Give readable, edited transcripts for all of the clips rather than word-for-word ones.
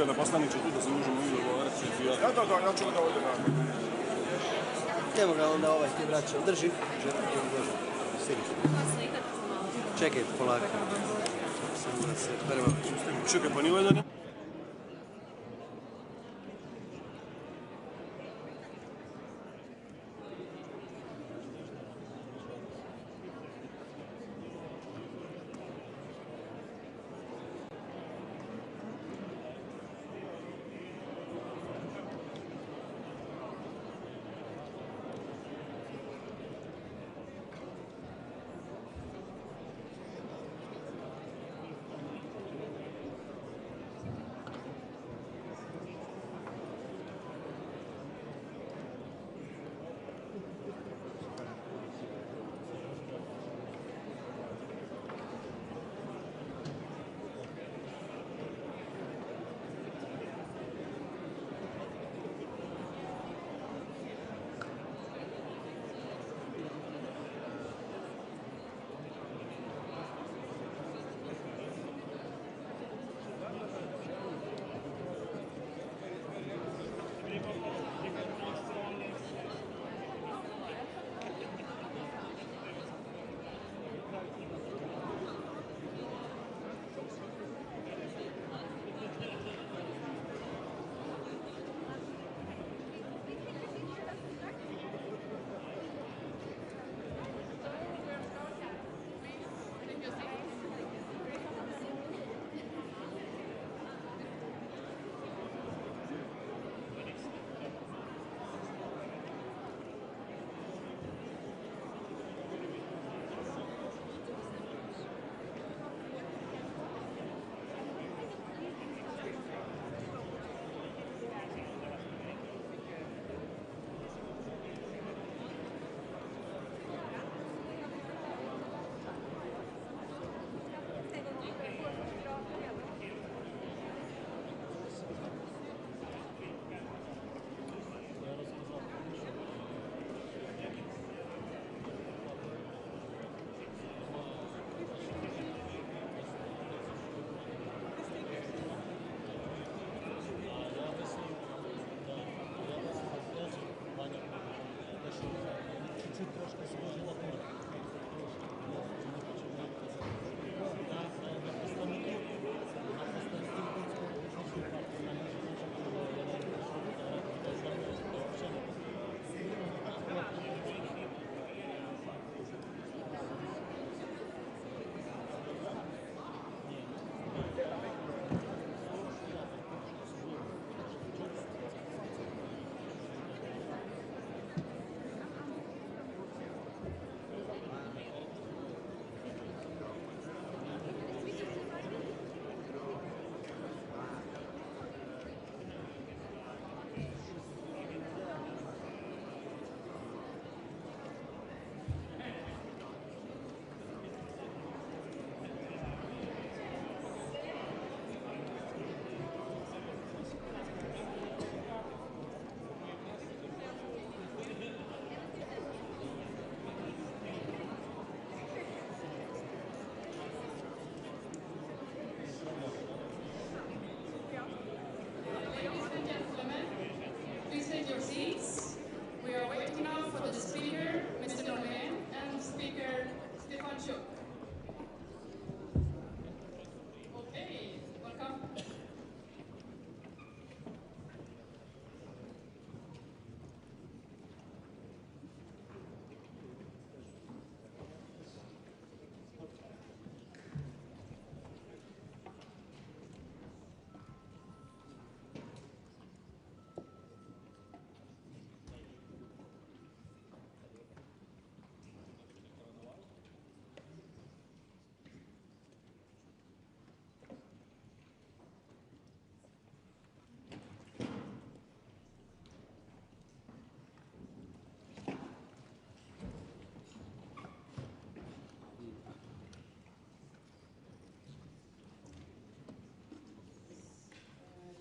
da poslaniče tu da se možemo i dogovarati. Ja ću da ovdje raditi. Idemo ga onda ti vraća. Drži. Čekaj, polako. Samo da se prvo... Čekaj, pa nije valjda ne?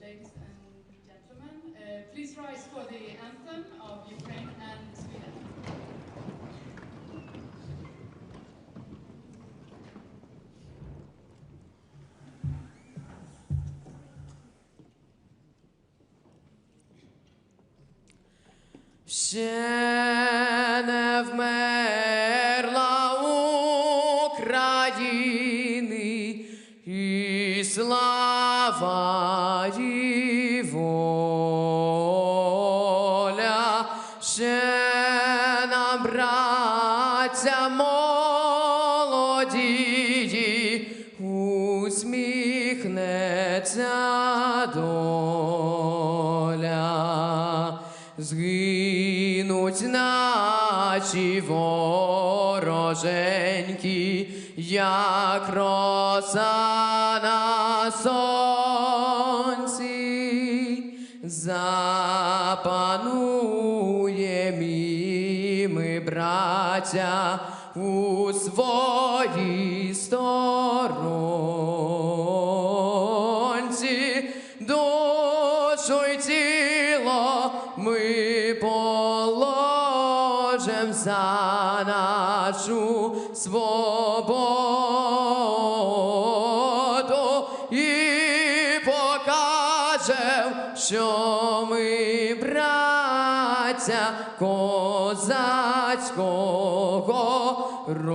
Ladies and gentlemen, please rise for the anthem of Ukraine and Sweden. Ще не вмерла України і слава і воля. Ще нам, браття молоді, усміхнеться доля. Згинуть наші вороженьки, як роса на сонці. Запануєм і ми, браття, у своїй сторонці. Душу й тіло ми положим за нашу свободу і покажем, що ми браття козацького роду.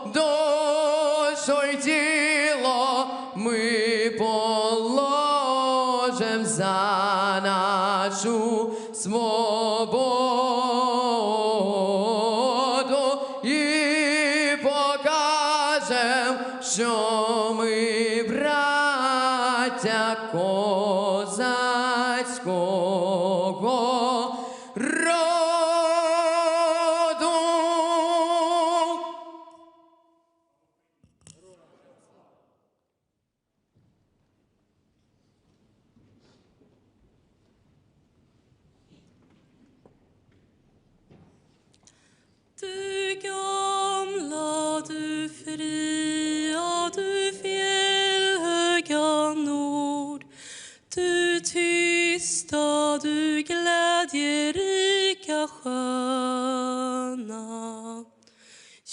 Душу й тіло ми положим за нашу свободу і покажем, що ми браття козацького роду. Du gamla, du fria, du fjällhöga nord. Du tysta, du glädjerika sköna.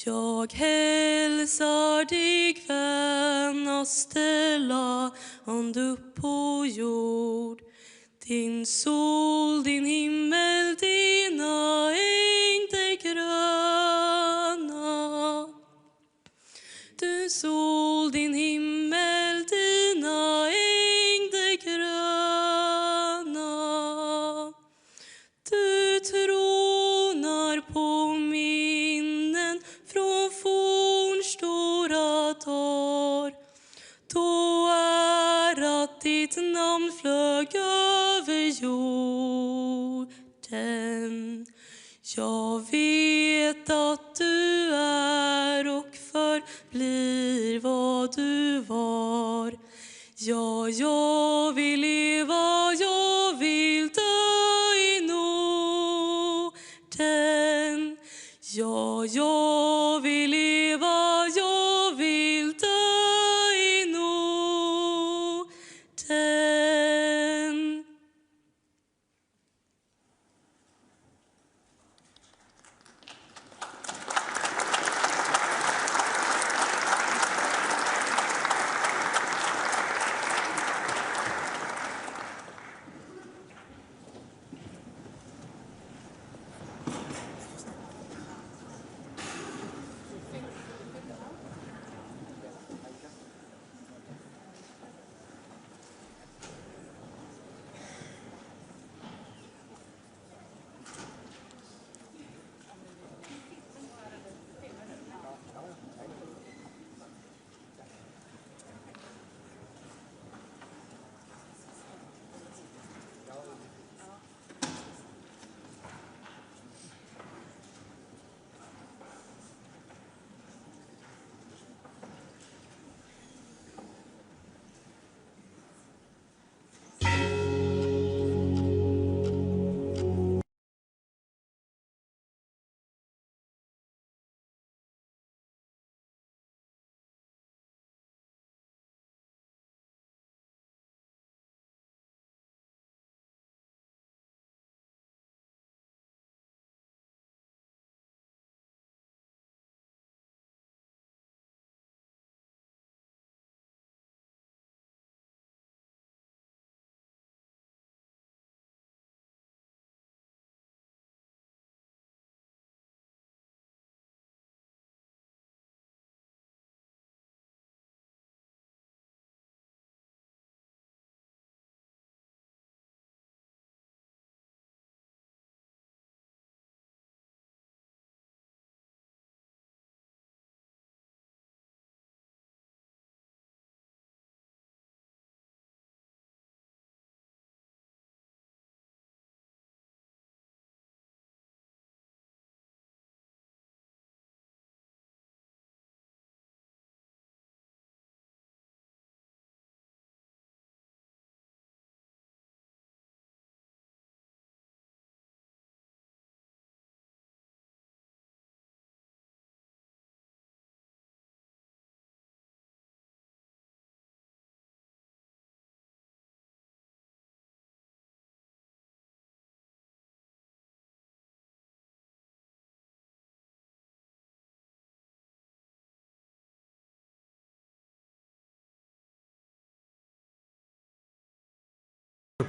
Jag hälsar dig, vänaste land upp på jord. Din sol, din himmel, dina ängder gröna. Du sol, din himmel, dina ängder gröna. Du tronar på minnen från fornstora dagar. Då att ditt namn flög över jorden. Jag vet att du är och förblir vad du var. Ja, jag vill leva, jag vill dö i Norden. Ja, jag vill leva, jag vill dö i Norden.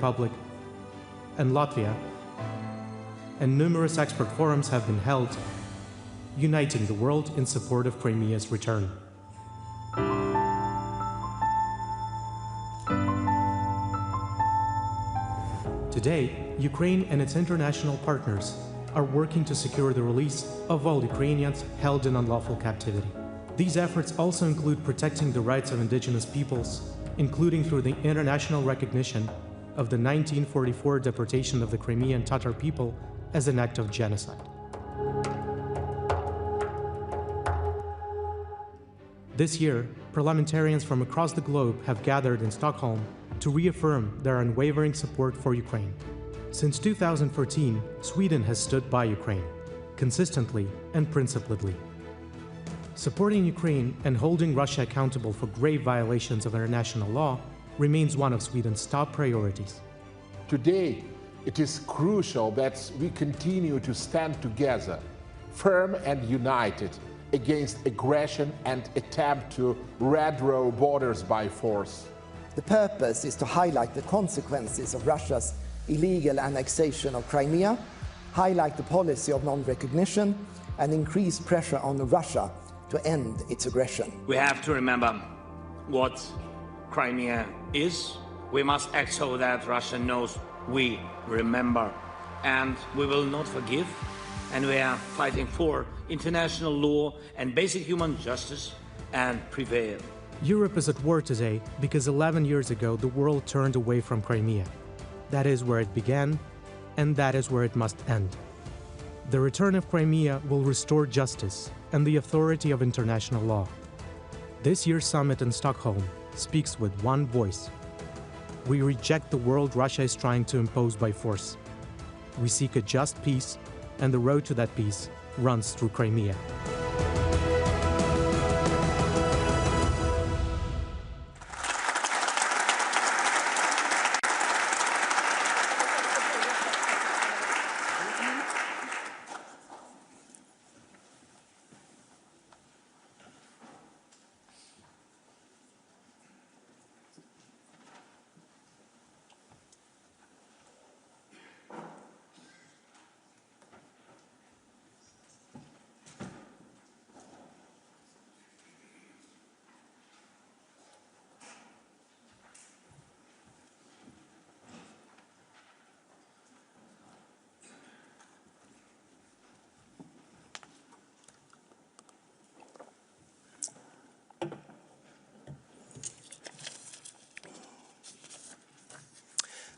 Republic, and Latvia, and numerous expert forums have been held, uniting the world in support of Crimea's return. Today, Ukraine and its international partners are working to secure the release of all Ukrainians held in unlawful captivity. These efforts also include protecting the rights of indigenous peoples, including through the international recognition of the 1944 deportation of the Crimean Tatar people as an act of genocide. This year, parliamentarians from across the globe have gathered in Stockholm to reaffirm their unwavering support for Ukraine. Since 2014, Sweden has stood by Ukraine, consistently and principledly. Supporting Ukraine and holding Russia accountable for grave violations of international law remains one of Sweden's top priorities. Today, it is crucial that we continue to stand together, firm and united, against aggression and attempt to redraw borders by force. The purpose is to highlight the consequences of Russia's illegal annexation of Crimea, highlight the policy of non-recognition, and increase pressure on Russia to end its aggression. We have to remember what Crimea is. We must act so that Russia knows we remember, and we will not forgive, and we are fighting for international law and basic human justice and prevail. Europe is at war today because 11 years ago the world turned away from Crimea. That is where it began, and that is where it must end. The return of Crimea will restore justice and the authority of international law. This year's summit in Stockholm speaks with one voice. We reject the world Russia is trying to impose by force. We seek a just peace, and the road to that peace runs through Crimea.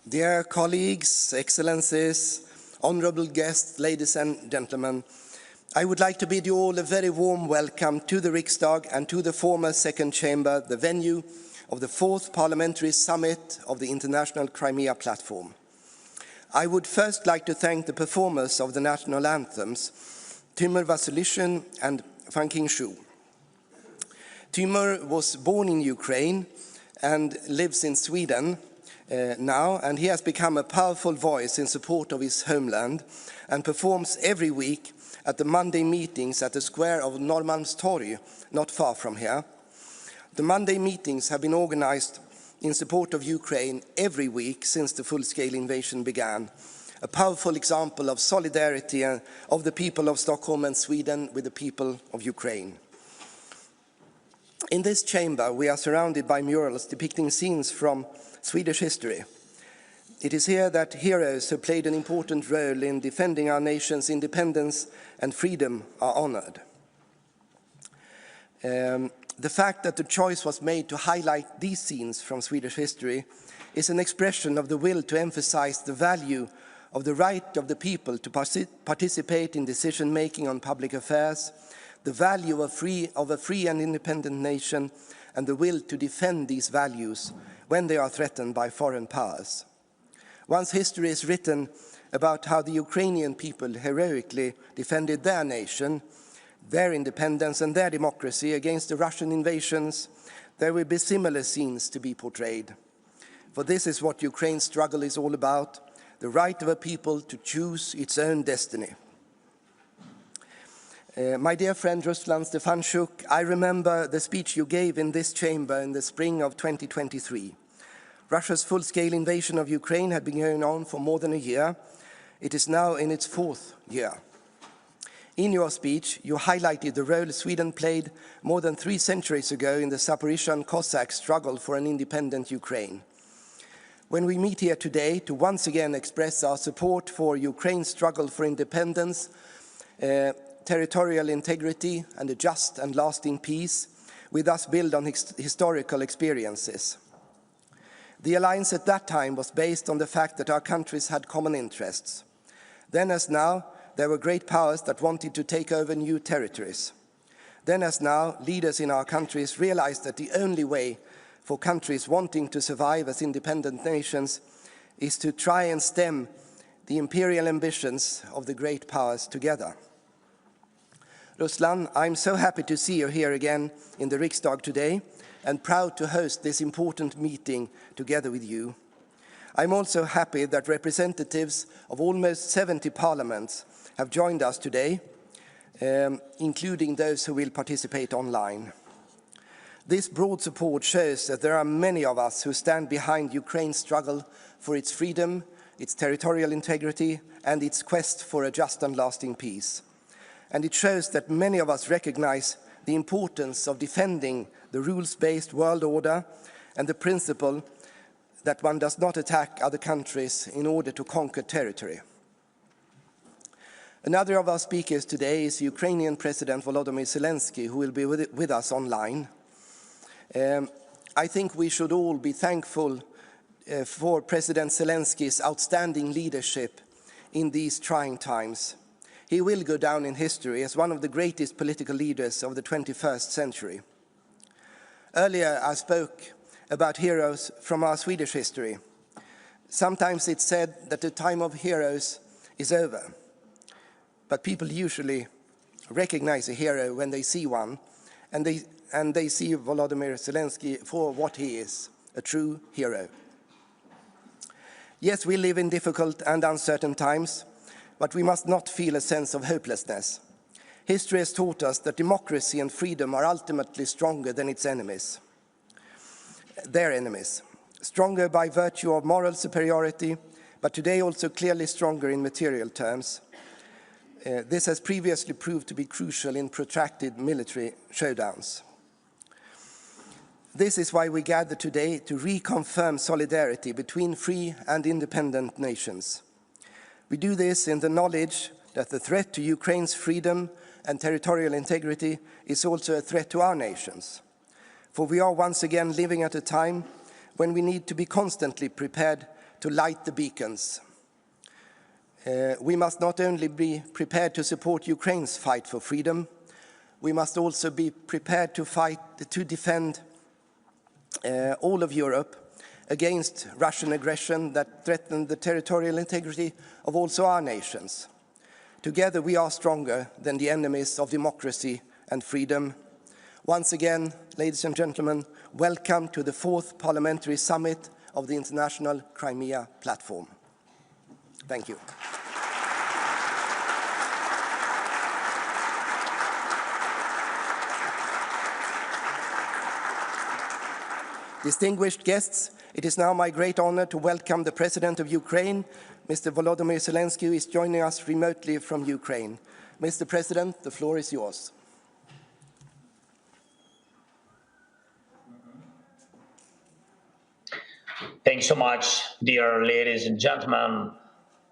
Dear colleagues, excellencies, honorable guests, ladies and gentlemen, I would like to bid you all a very warm welcome to the Riksdag and to the former second chamber, the venue of the 4th Parliamentary Summit of the International Crimea Platform. I would first like to thank the performers of the national anthems, Timur Vasilishin and Fanking Shu. Timur was born in Ukraine and lives in Sweden now, and he has become a powerful voice in support of his homeland and performs every week at the Monday meetings at the square of Norrmalmstorg, not far from here. The Monday meetings have been organized in support of Ukraine every week since the full-scale invasion began, a powerful example of solidarity of the people of Stockholm and Sweden with the people of Ukraine. In this chamber, we are surrounded by murals depicting scenes from Swedish history. It is here that heroes who played an important role in defending our nation's independence and freedom are honored. The fact that the choice was made to highlight these scenes from Swedish history is an expression of the will to emphasize the value of the right of the people to participate in decision-making on public affairs, the value of a free and independent nation, and the will to defend these values when they are threatened by foreign powers. Once history is written about how the Ukrainian people heroically defended their nation, their independence and their democracy against the Russian invasions, there will be similar scenes to be portrayed. For this is what Ukraine's struggle is all about, the right of a people to choose its own destiny. My dear friend Ruslan Stefanchuk, I remember the speech you gave in this chamber in the spring of 2023. Russia's full-scale invasion of Ukraine had been going on for more than a year. It is now in its 4th year. In your speech, you highlighted the role Sweden played more than 3 centuries ago in the Zaporizhian Cossack struggle for an independent Ukraine. When we meet here today to once again express our support for Ukraine's struggle for independence, territorial integrity, and a just and lasting peace, we thus build on historical experiences. The alliance at that time was based on the fact that our countries had common interests. Then as now, there were great powers that wanted to take over new territories. Then as now, leaders in our countries realized that the only way for countries wanting to survive as independent nations is to try and stem the imperial ambitions of the great powers together. Ruslan, I'm so happy to see you here again in the Riksdag today and proud to host this important meeting together with you. I'm also happy that representatives of almost 70 parliaments have joined us today, including those who will participate online. This broad support shows that there are many of us who stand behind Ukraine's struggle for its freedom, its territorial integrity, and its quest for a just and lasting peace. And it shows that many of us recognize the importance of defending the rules-based world order and the principle that one does not attack other countries in order to conquer territory. Another of our speakers today is Ukrainian President Volodymyr Zelenskiy, who will be with us online. I think we should all be thankful for President Zelenskyy's outstanding leadership in these trying times. He will go down in history as one of the greatest political leaders of the 21st century. Earlier, I spoke about heroes from our Swedish history. Sometimes it's said that the time of heroes is over, but people usually recognize a hero when they see one, and they see Volodymyr Zelenskyy for what he is, a true hero. Yes, we live in difficult and uncertain times, but we must not feel a sense of hopelessness. History has taught us that democracy and freedom are ultimately stronger than its enemies, their enemies. Stronger by virtue of moral superiority, but today also clearly stronger in material terms. This has previously proved to be crucial in protracted military showdowns. This is why we gather today to reconfirm solidarity between free and independent nations. We do this in the knowledge that the threat to Ukraine's freedom and territorial integrity is also a threat to our nations. For we are once again living at a time when we need to be constantly prepared to light the beacons. We must not only be prepared to support Ukraine's fight for freedom, we must also be prepared to defend all of Europe against Russian aggression that threatens the territorial integrity of also our nations. Together we are stronger than the enemies of democracy and freedom. Once again, ladies and gentlemen, welcome to the 4th Parliamentary Summit of the International Crimea Platform. Thank you. Distinguished guests, it is now my great honor to welcome the President of Ukraine, Mr. Volodymyr Zelenskyy, who is joining us remotely from Ukraine. Mr. President, the floor is yours. Thanks so much, dear ladies and gentlemen,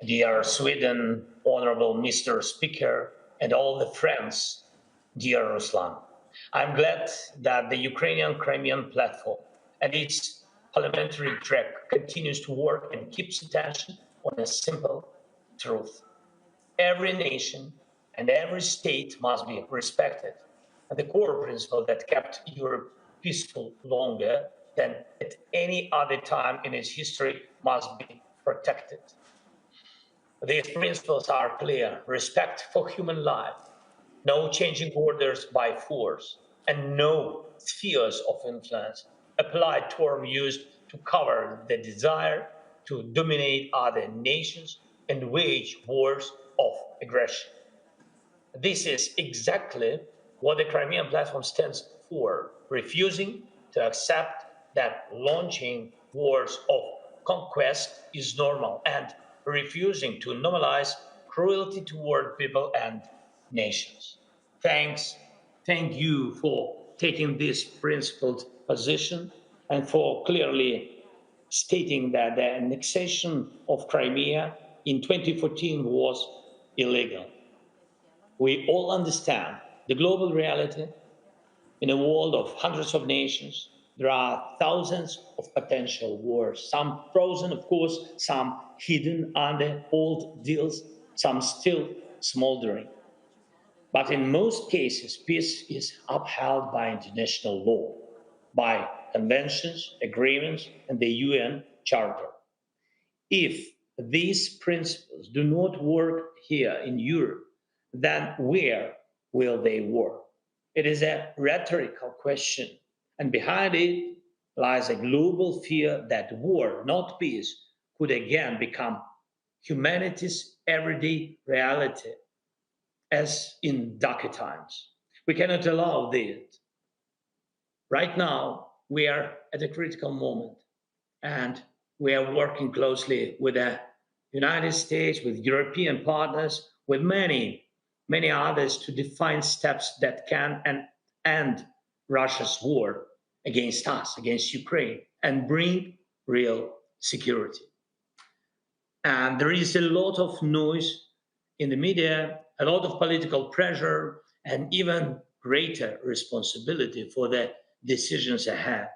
dear Sweden, Honorable Mr. Speaker, and all the friends, dear Ruslan. I'm glad that the Ukrainian Crimean Platform and its parliamentary track continues to work and keeps attention on a simple truth. Every nation and every state must be respected, and the core principle that kept Europe peaceful longer than at any other time in its history must be protected. These principles are clear: respect for human life, no changing borders by force, and no spheres of influence, a polite term used to cover the desire to dominate other nations and wage wars of aggression. This is exactly what the Crimean Platform stands for, refusing to accept that launching wars of conquest is normal and refusing to normalize cruelty toward people and nations. Thank you for taking this principled position and for clearly stating that the annexation of Crimea in 2014 was illegal. We all understand the global reality. In a world of hundreds of nations, there are thousands of potential wars, some frozen, of course, some hidden under old deals, some still smoldering. But in most cases, peace is upheld by international law, by conventions, agreements, and the UN Charter. If these principles do not work here in Europe, then where will they work? It is a rhetorical question, and behind it lies a global fear that war, not peace, could again become humanity's everyday reality, as in darker times. We cannot allow this. Right now, we are at a critical moment, and we are working closely with the United States, with European partners, with many others to define steps that can end Russia's war against us, against Ukraine, and bring real security. And there is a lot of noise in the media, a lot of political pressure, and even greater responsibility for the decisions ahead.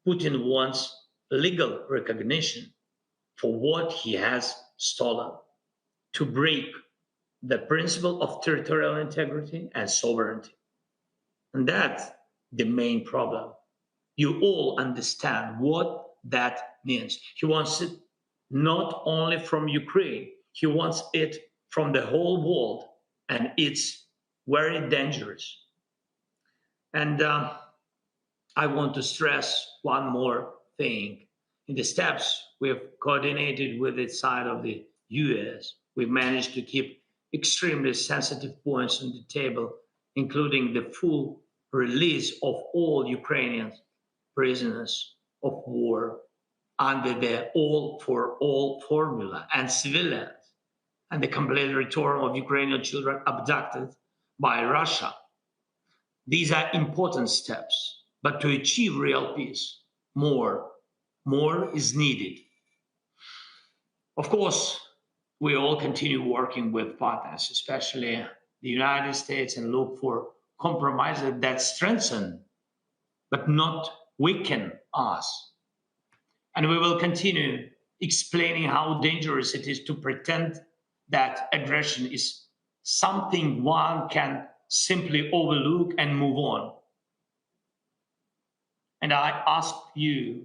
Putin wants legal recognition for what he has stolen, to break the principle of territorial integrity and sovereignty. And that's the main problem. You all understand what that means. He wants it not only from Ukraine, he wants it from the whole world, and it's very dangerous. And I want to stress one more thing. In the steps we've coordinated with the side of the US, we've managed to keep extremely sensitive points on the table, including the full release of all Ukrainian prisoners of war under the all for all formula, and civilians, and the complete return of Ukrainian children abducted by Russia. These are important steps, but to achieve real peace, more is needed. Of course, we all continue working with partners, especially the United States, and look for compromises that strengthen but not weaken us. And we will continue explaining how dangerous it is to pretend that aggression is something one can simply overlook and move on. And I ask you,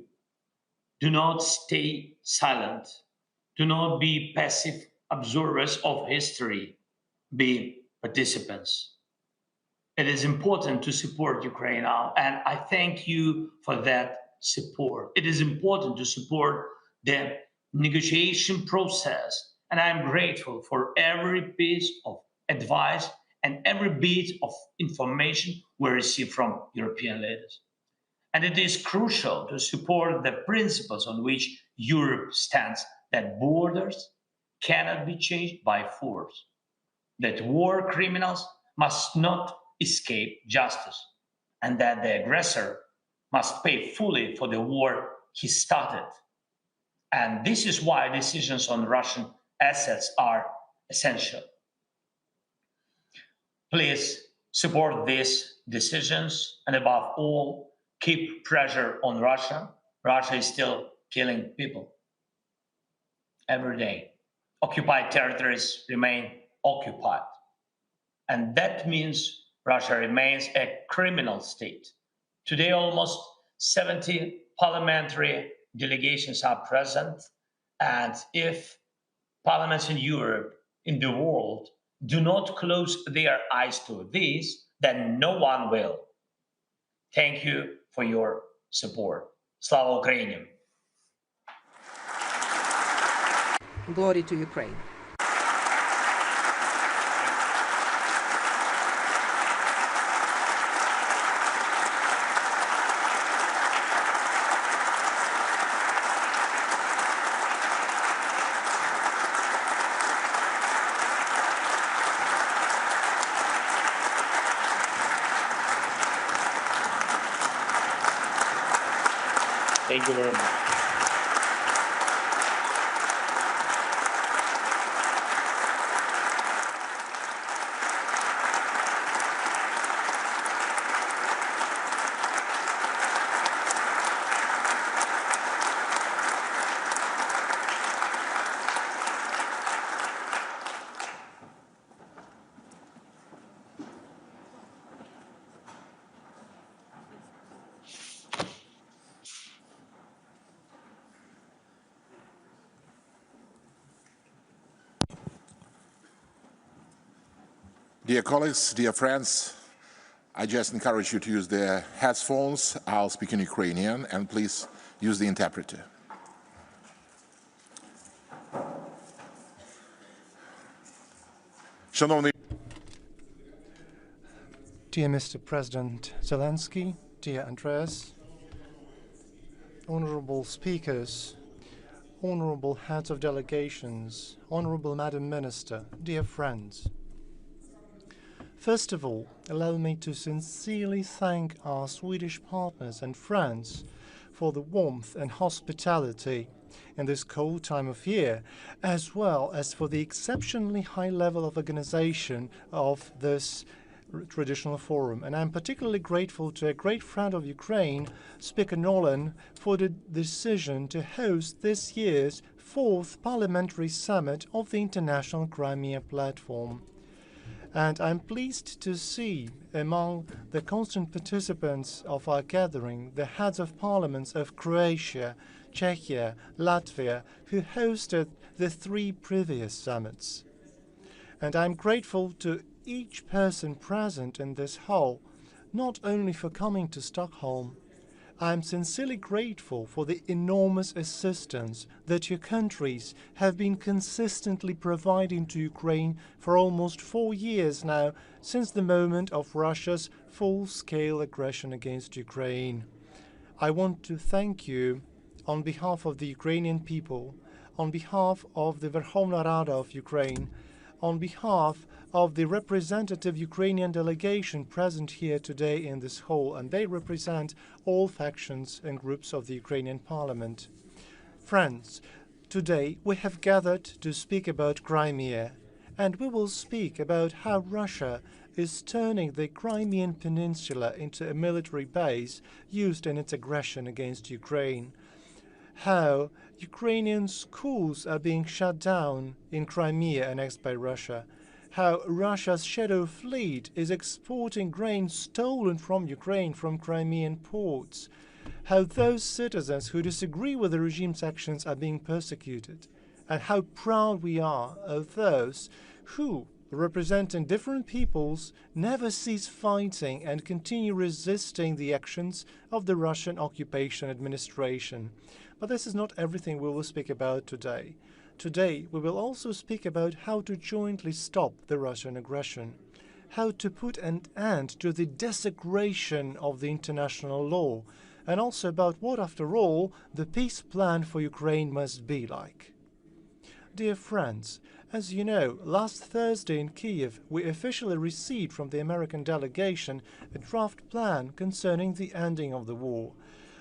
do not stay silent. Do not be passive observers of history. Be participants. It is important to support Ukraine now, and I thank you for that support. It is important to support the negotiation process, and I am grateful for every piece of advice and every bit of information we receive from European leaders. And it is crucial to support the principles on which Europe stands, that borders cannot be changed by force, that war criminals must not escape justice, and that the aggressor must pay fully for the war he started. And this is why decisions on Russian assets are essential. Please support these decisions, and above all, keep pressure on Russia. Russia is still killing people every day. Occupied territories remain occupied. And that means Russia remains a criminal state. Today, almost 70 parliamentary delegations are present. And if parliaments in Europe, in the world, do not close their eyes to this, then no one will. Thank you for your support. Slava Ukraini! Glory to Ukraine. Thank you very much. Dear colleagues, dear friends, I just encourage you to use the headphones. I'll speak in Ukrainian, and please use the interpreter. Шановний Dear Mr. President Zelensky, dear Andreas, honorable speakers, honorable heads of delegations, honorable Madam Minister, dear friends. First of all, allow me to sincerely thank our Swedish partners and friends for the warmth and hospitality in this cold time of year, as well as for the exceptionally high level of organization of this traditional forum. And I'm particularly grateful to a great friend of Ukraine, Speaker Norlen, for the decision to host this year's 4th Parliamentary Summit of the International Crimea Platform. And I'm pleased to see among the constant participants of our gathering the heads of parliaments of Croatia, Czechia, Latvia, who hosted the 3 previous summits. And I'm grateful to each person present in this hall, not only for coming to Stockholm. I'm sincerely grateful for the enormous assistance that your countries have been consistently providing to Ukraine for almost 4 years now, since the moment of Russia's full-scale aggression against Ukraine. I want to thank you on behalf of the Ukrainian people, on behalf of the Verkhovna Rada of Ukraine, on behalf of the representative Ukrainian delegation present here today in this hall, and they represent all factions and groups of the Ukrainian parliament. Friends, today we have gathered to speak about Crimea, and we will speak about how Russia is turning the Crimean Peninsula into a military base used in its aggression against Ukraine, how Ukrainian schools are being shut down in Crimea annexed by Russia, how Russia's shadow fleet is exporting grain stolen from Ukraine from Crimean ports, how those citizens who disagree with the regime's actions are being persecuted, and how proud we are of those who, representing different peoples, never cease fighting and continue resisting the actions of the Russian occupation administration. But this is not everything we will speak about today. Today, we will also speak about how to jointly stop the Russian aggression, how to put an end to the desecration of the international law, and also about what, after all, the peace plan for Ukraine must be like. Dear friends, as you know, last Thursday in Kiev, we officially received from the American delegation a draft plan concerning the ending of the war.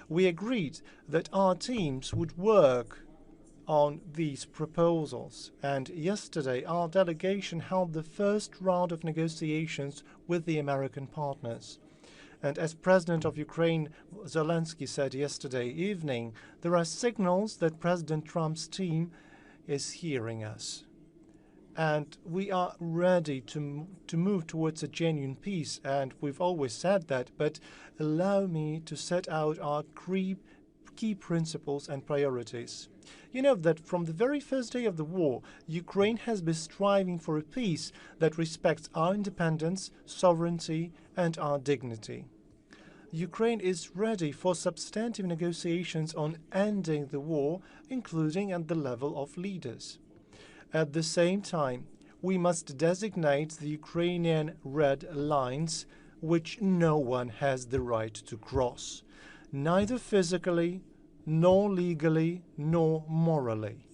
We agreed that our teams would work on these proposals, and yesterday our delegation held the first round of negotiations with the American partners. And as President of Ukraine Zelensky said yesterday evening, there are signals that President Trump's team is hearing us. And we are ready to move towards a genuine peace, and we've always said that, but allow me to set out our key principles and priorities. You know that from the very first day of the war, Ukraine has been striving for a peace that respects our independence, sovereignty, and our dignity. Ukraine is ready for substantive negotiations on ending the war, including at the level of leaders. At the same time, we must designate the Ukrainian red lines, which no one has the right to cross, neither physically, nor legally, nor morally.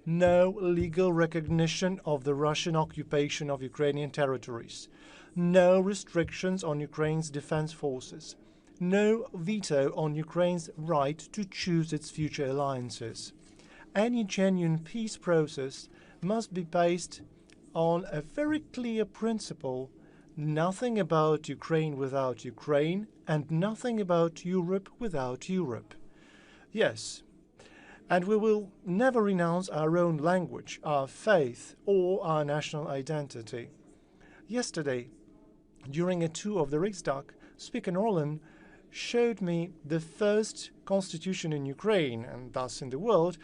No legal recognition of the Russian occupation of Ukrainian territories. No restrictions on Ukraine's defense forces. no veto on Ukraine's right to choose its future alliances. Any genuine peace process must be based on a very clear principle: nothing about Ukraine without Ukraine, and nothing about Europe without Europe. Yes, and we will never renounce our own language, our faith, or our national identity. Yesterday, during a tour of the Riksdag, Speaker Norlen showed me the first constitution in Ukraine, and thus in the world,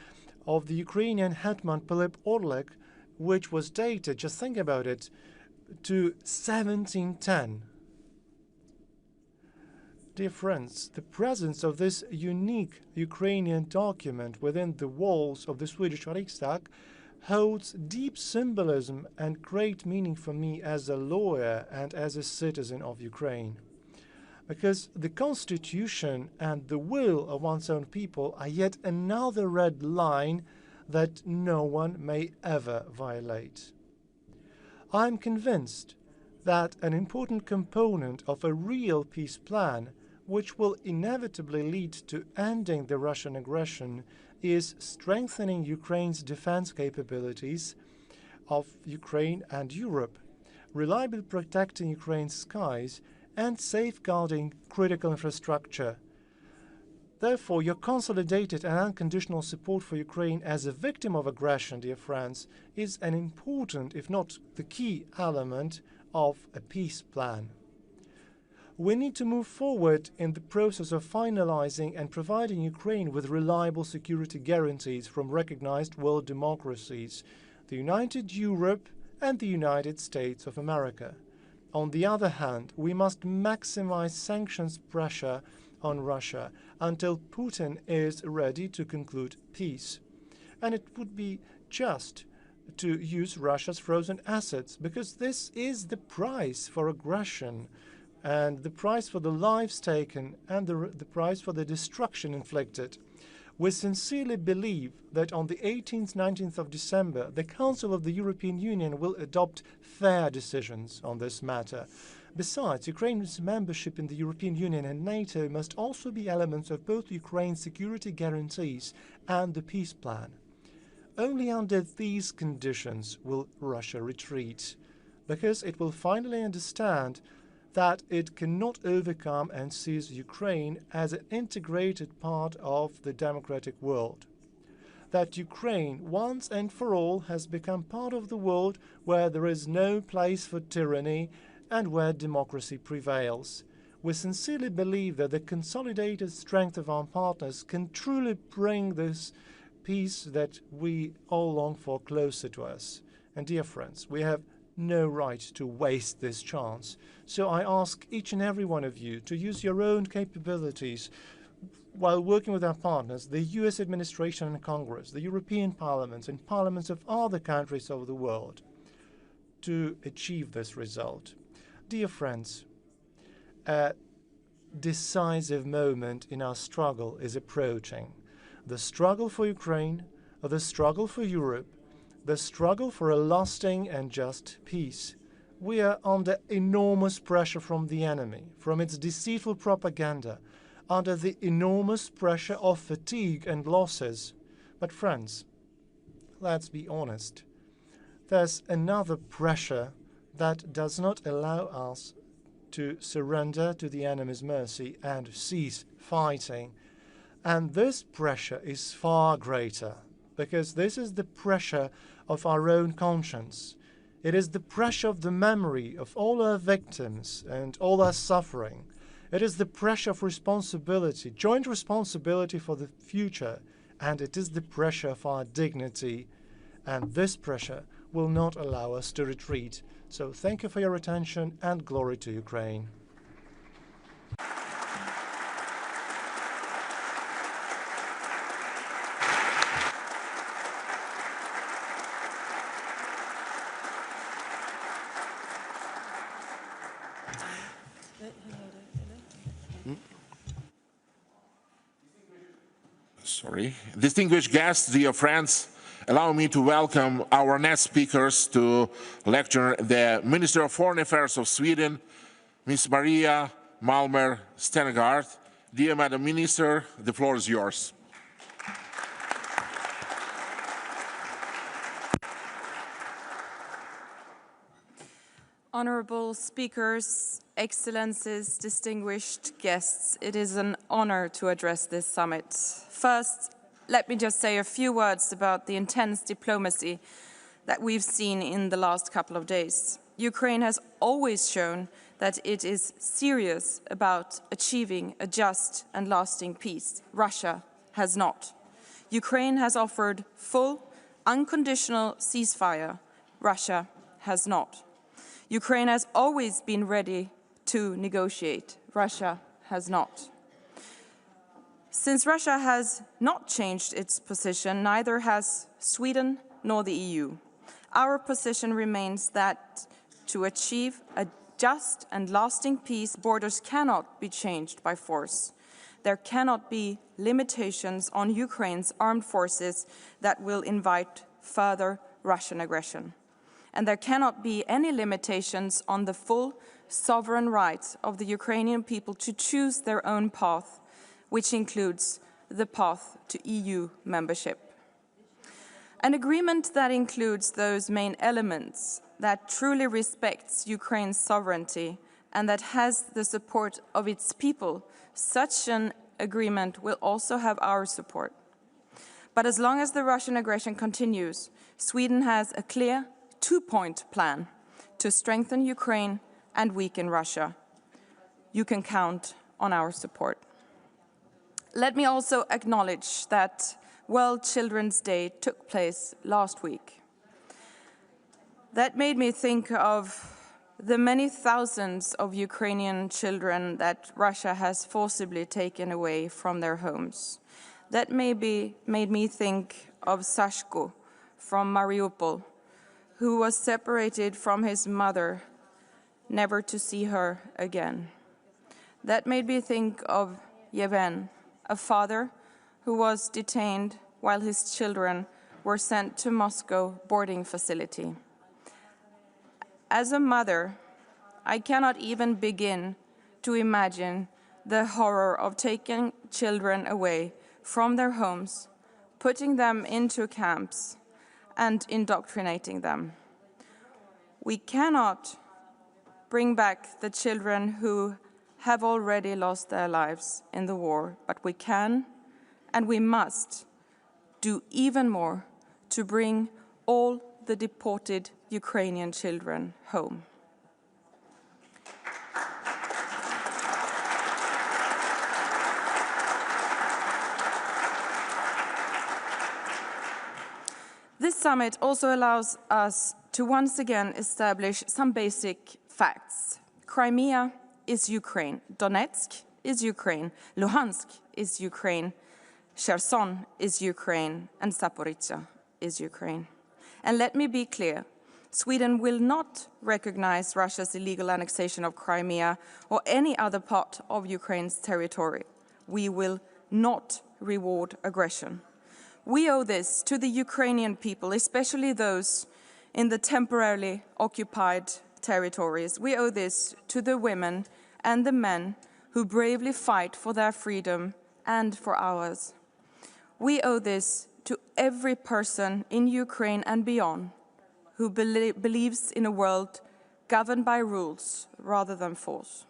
of the Ukrainian Hetman Pilip Orlek, which was dated, just think about it, to 1710. Dear friends, the presence of this unique Ukrainian document within the walls of the Swedish Riksdag holds deep symbolism and great meaning for me as a lawyer and as a citizen of Ukraine. Because the constitution and the will of one's own people are yet another red line that no one may ever violate. I am convinced that an important component of a real peace plan, which will inevitably lead to ending the Russian aggression, is strengthening Ukraine's defense capabilities of Ukraine and Europe, reliably protecting Ukraine's skies, and safeguarding critical infrastructure. Therefore, your consolidated and unconditional support for Ukraine as a victim of aggression, dear friends, is an important, if not the key element of a peace plan. We need to move forward in the process of finalizing and providing Ukraine with reliable security guarantees from recognized world democracies, the United Europe and the United States of America. On the other hand, we must maximize sanctions pressure on Russia until Putin is ready to conclude peace. And it would be just to use Russia's frozen assets, because this is the price for aggression, and the price for the lives taken, and the price for the destruction inflicted. We sincerely believe that on the 18th, 19th of December, the Council of the European Union will adopt fair decisions on this matter. Besides, Ukraine's membership in the European Union and NATO must also be elements of both Ukraine's security guarantees and the peace plan. Only under these conditions will Russia retreat, because it will finally understand that it cannot overcome and seize Ukraine as an integrated part of the democratic world. That Ukraine, once and for all, has become part of the world where there is no place for tyranny and where democracy prevails. We sincerely believe that the consolidated strength of our partners can truly bring this peace that we all long for closer to us. And dear friends, we have no right to waste this chance. So I ask each and every one of you to use your own capabilities while working with our partners, the US administration and Congress, the European parliaments and parliaments of other countries of the world, to achieve this result. Dear friends, a decisive moment in our struggle is approaching. The struggle for Ukraine, the struggle for Europe, the struggle for a lasting and just peace. We are under enormous pressure from the enemy, from its deceitful propaganda, under the enormous pressure of fatigue and losses. But friends, let's be honest. There's another pressure that does not allow us to surrender to the enemy's mercy and cease fighting. And this pressure is far greater, because this is the pressure of our own conscience. It is the pressure of the memory of all our victims and all our suffering. It is the pressure of responsibility, joint responsibility for the future, and it is the pressure of our dignity. And this pressure will not allow us to retreat. So thank you for your attention, and glory to Ukraine. Distinguished guests, dear friends, allow me to welcome our next speakers to lecture, the Minister of Foreign Affairs of Sweden, Ms. Maria Malmer Stenegard. Dear Madam Minister, the floor is yours. Honourable speakers, excellencies, distinguished guests, it is an honour to address this summit. First, let me just say a few words about the intense diplomacy that we've seen in the last couple of days. Ukraine has always shown that it is serious about achieving a just and lasting peace. Russia has not. Ukraine has offered full, unconditional ceasefire. Russia has not. Ukraine has always been ready to negotiate. Russia has not. Since Russia has not changed its position, neither has Sweden nor the EU. Our position remains that to achieve a just and lasting peace, borders cannot be changed by force. There cannot be limitations on Ukraine's armed forces that will invite further Russian aggression. And there cannot be any limitations on the full sovereign rights of the Ukrainian people to choose their own path, which includes the path to EU membership. An agreement that includes those main elements, that truly respects Ukraine's sovereignty and that has the support of its people, such an agreement will also have our support. But as long as the Russian aggression continues, Sweden has a clear two-point plan to strengthen Ukraine and weaken Russia. You can count on our support. Let me also acknowledge that World Children's Day took place last week. That made me think of the many thousands of Ukrainian children that Russia has forcibly taken away from their homes. That maybe made me think of Sashko from Mariupol, who was separated from his mother, never to see her again. That made me think of Yevhen, a father who was detained while his children were sent to Moscow boarding facility. As a mother, I cannot even begin to imagine the horror of taking children away from their homes, putting them into camps, and indoctrinating them. We cannot bring back the children who have already lost their lives in the war, but we can and we must do even more to bring all the deported Ukrainian children home. This summit also allows us to once again establish some basic facts. Crimea is Ukraine, Donetsk is Ukraine, Luhansk is Ukraine, Kherson is Ukraine, and Zaporizhzhia is Ukraine. And let me be clear, Sweden will not recognize Russia's illegal annexation of Crimea or any other part of Ukraine's territory. We will not reward aggression. We owe this to the Ukrainian people, especially those in the temporarily occupied territories. We owe this to the women and the men who bravely fight for their freedom and for ours. We owe this to every person in Ukraine and beyond who believes in a world governed by rules rather than force.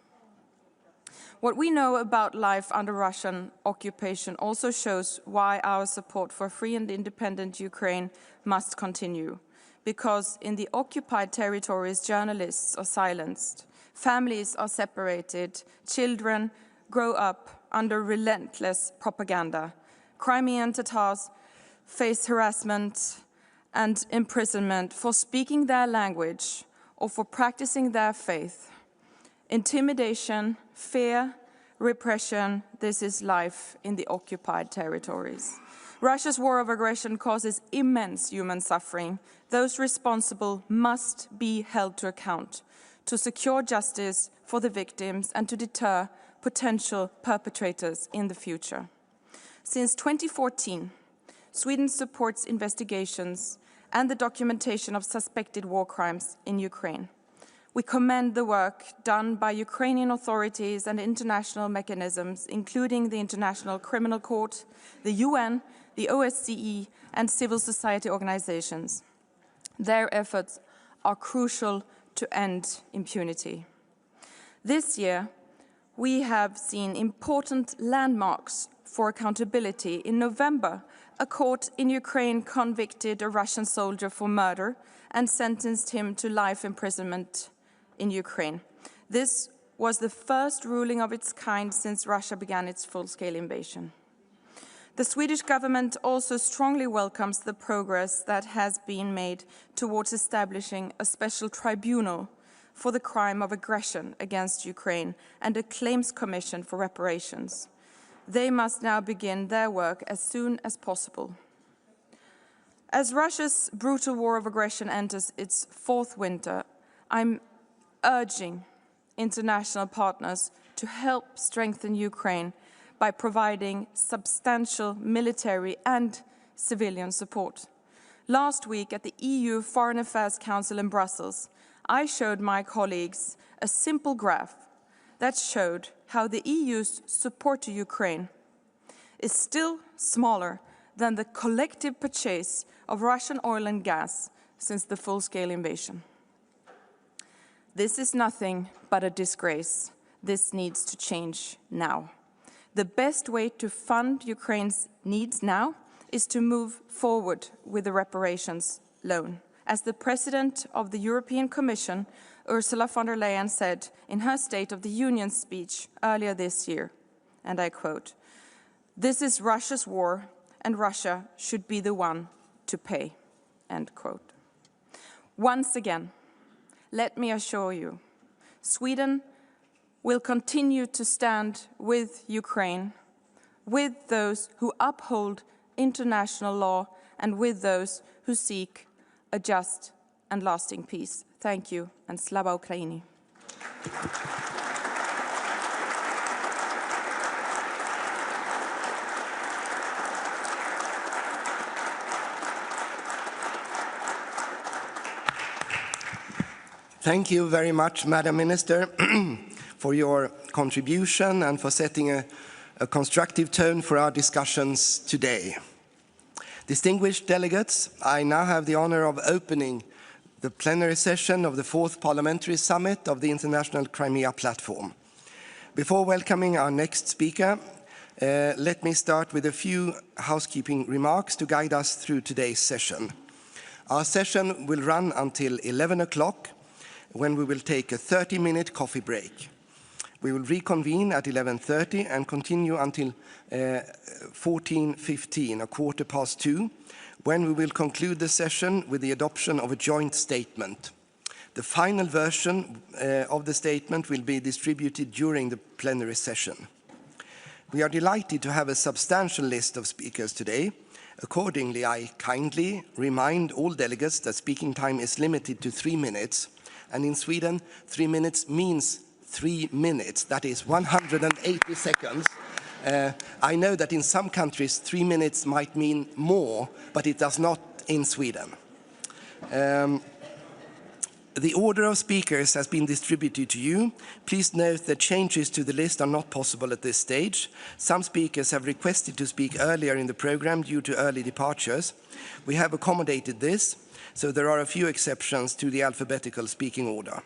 What we know about life under Russian occupation also shows why our support for free and independent Ukraine must continue. Because in the occupied territories, journalists are silenced, families are separated, children grow up under relentless propaganda. Crimean Tatars face harassment and imprisonment for speaking their language or for practicing their faith. Intimidation, fear, repression, this is life in the occupied territories. Russia's war of aggression causes immense human suffering. Those responsible must be held to account to secure justice for the victims and to deter potential perpetrators in the future. Since 2014, Sweden supports investigations and the documentation of suspected war crimes in Ukraine. We commend the work done by Ukrainian authorities and international mechanisms, including the International Criminal Court, the UN, the OSCE, and civil society organizations. Their efforts are crucial to end impunity. This year, we have seen important landmarks for accountability. In November, a court in Ukraine convicted a Russian soldier for murder and sentenced him to life imprisonment in Ukraine. This was the first ruling of its kind since Russia began its full-scale invasion. The Swedish government also strongly welcomes the progress that has been made towards establishing a special tribunal for the crime of aggression against Ukraine and a claims commission for reparations. They must now begin their work as soon as possible. As Russia's brutal war of aggression enters its fourth winter, I'm urging international partners to help strengthen Ukraine by providing substantial military and civilian support. Last week at the EU Foreign Affairs Council in Brussels, I showed my colleagues a simple graph that showed how the EU's support to Ukraine is still smaller than the collective purchase of Russian oil and gas since the full-scale invasion. This is nothing but a disgrace. This needs to change now. The best way to fund Ukraine's needs now is to move forward with the reparations loan. As the President of the European Commission, Ursula von der Leyen, said in her State of the Union speech earlier this year, and I quote, "This is Russia's war, and Russia should be the one to pay," end quote. Once again, let me assure you, Sweden will continue to stand with Ukraine, with those who uphold international law, and with those who seek a just and lasting peace. Thank you, and Slava Ukraini. Thank you very much, Madam Minister, for your contribution and for setting a constructive tone for our discussions today. Distinguished delegates, I now have the honor of opening the plenary session of the 4th Parliamentary Summit of the International Crimea Platform. Before welcoming our next speaker, let me start with a few housekeeping remarks to guide us through today's session. Our session will run until 11 o'clock, when we will take a 30-minute coffee break. We will reconvene at 11:30 and continue until 14:15, a quarter past 2, when we will conclude the session with the adoption of a joint statement. The final version of the statement will be distributed during the plenary session. We are delighted to have a substantial list of speakers today. Accordingly, I kindly remind all delegates that speaking time is limited to 3 minutes. And in Sweden, 3 minutes means 3 minutes. That is 180 seconds. I know that in some countries, 3 minutes might mean more, but it does not in Sweden. The order of speakers has been distributed to you. Please note that changes to the list are not possible at this stage. Some speakers have requested to speak earlier in the program due to early departures. We have accommodated this, so there are a few exceptions to the alphabetical speaking order.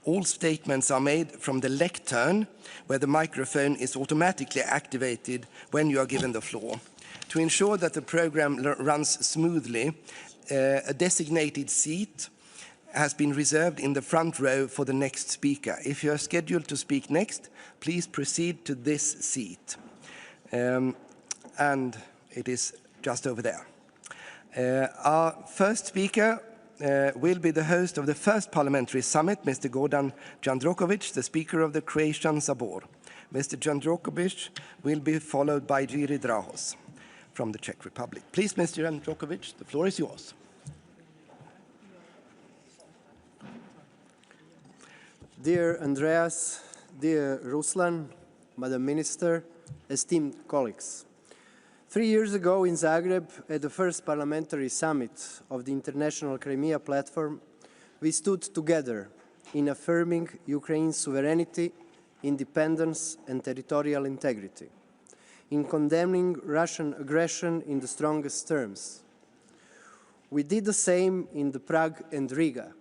All statements are made from the lectern, where the microphone is automatically activated when you are given the floor. To ensure that the program runs smoothly, a designated seat has been reserved in the front row for the next speaker. If you are scheduled to speak next, please proceed to this seat. And it is just over there. Our first speaker will be the host of the first parliamentary summit, Mr. Gordan Jandrokovic, the Speaker of the Croatian Sabor. Mr. Jandrokovic will be followed by Jiri Drahos from the Czech Republic. Please, Mr. Jandrokovic, the floor is yours. Dear Andreas, dear Ruslan, Madam Minister, esteemed colleagues. 3 years ago in Zagreb, at the first parliamentary summit of the International Crimea Platform, we stood together in affirming Ukraine's sovereignty, independence and territorial integrity, in condemning Russian aggression in the strongest terms. We did the same in Prague and Riga.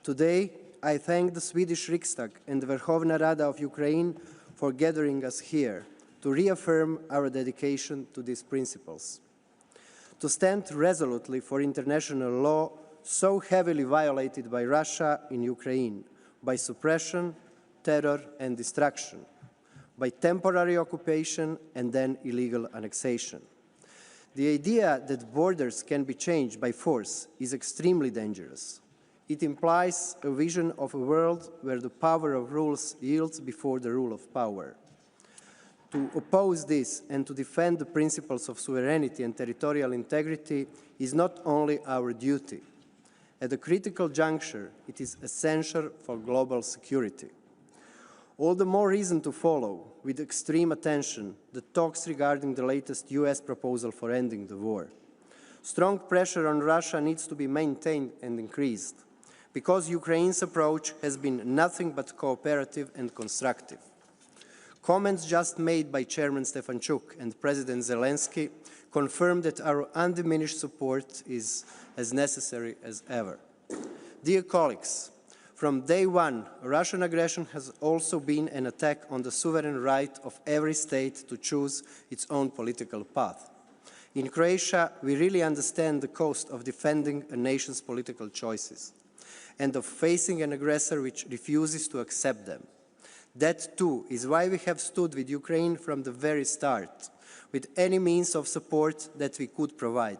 Today, I thank the Swedish Riksdag and the Verkhovna Rada of Ukraine for gathering us here to reaffirm our dedication to these principles. To stand resolutely for international law so heavily violated by Russia in Ukraine, by suppression, terror and destruction, by temporary occupation and then illegal annexation. The idea that borders can be changed by force is extremely dangerous. It implies a vision of a world where the power of rules yields before the rule of power. To oppose this and to defend the principles of sovereignty and territorial integrity is not only our duty. At a critical juncture, it is essential for global security. All the more reason to follow, with extreme attention, the talks regarding the latest US proposal for ending the war. Strong pressure on Russia needs to be maintained and increased, because Ukraine's approach has been nothing but cooperative and constructive. Comments just made by Chairman Stefanchuk and President Zelenskiy confirm that our undiminished support is as necessary as ever. Dear colleagues, from day one, Russian aggression has also been an attack on the sovereign right of every state to choose its own political path. In Croatia, we really understand the cost of defending a nation's political choices and of facing an aggressor which refuses to accept them. That, too, is why we have stood with Ukraine from the very start, with any means of support that we could provide,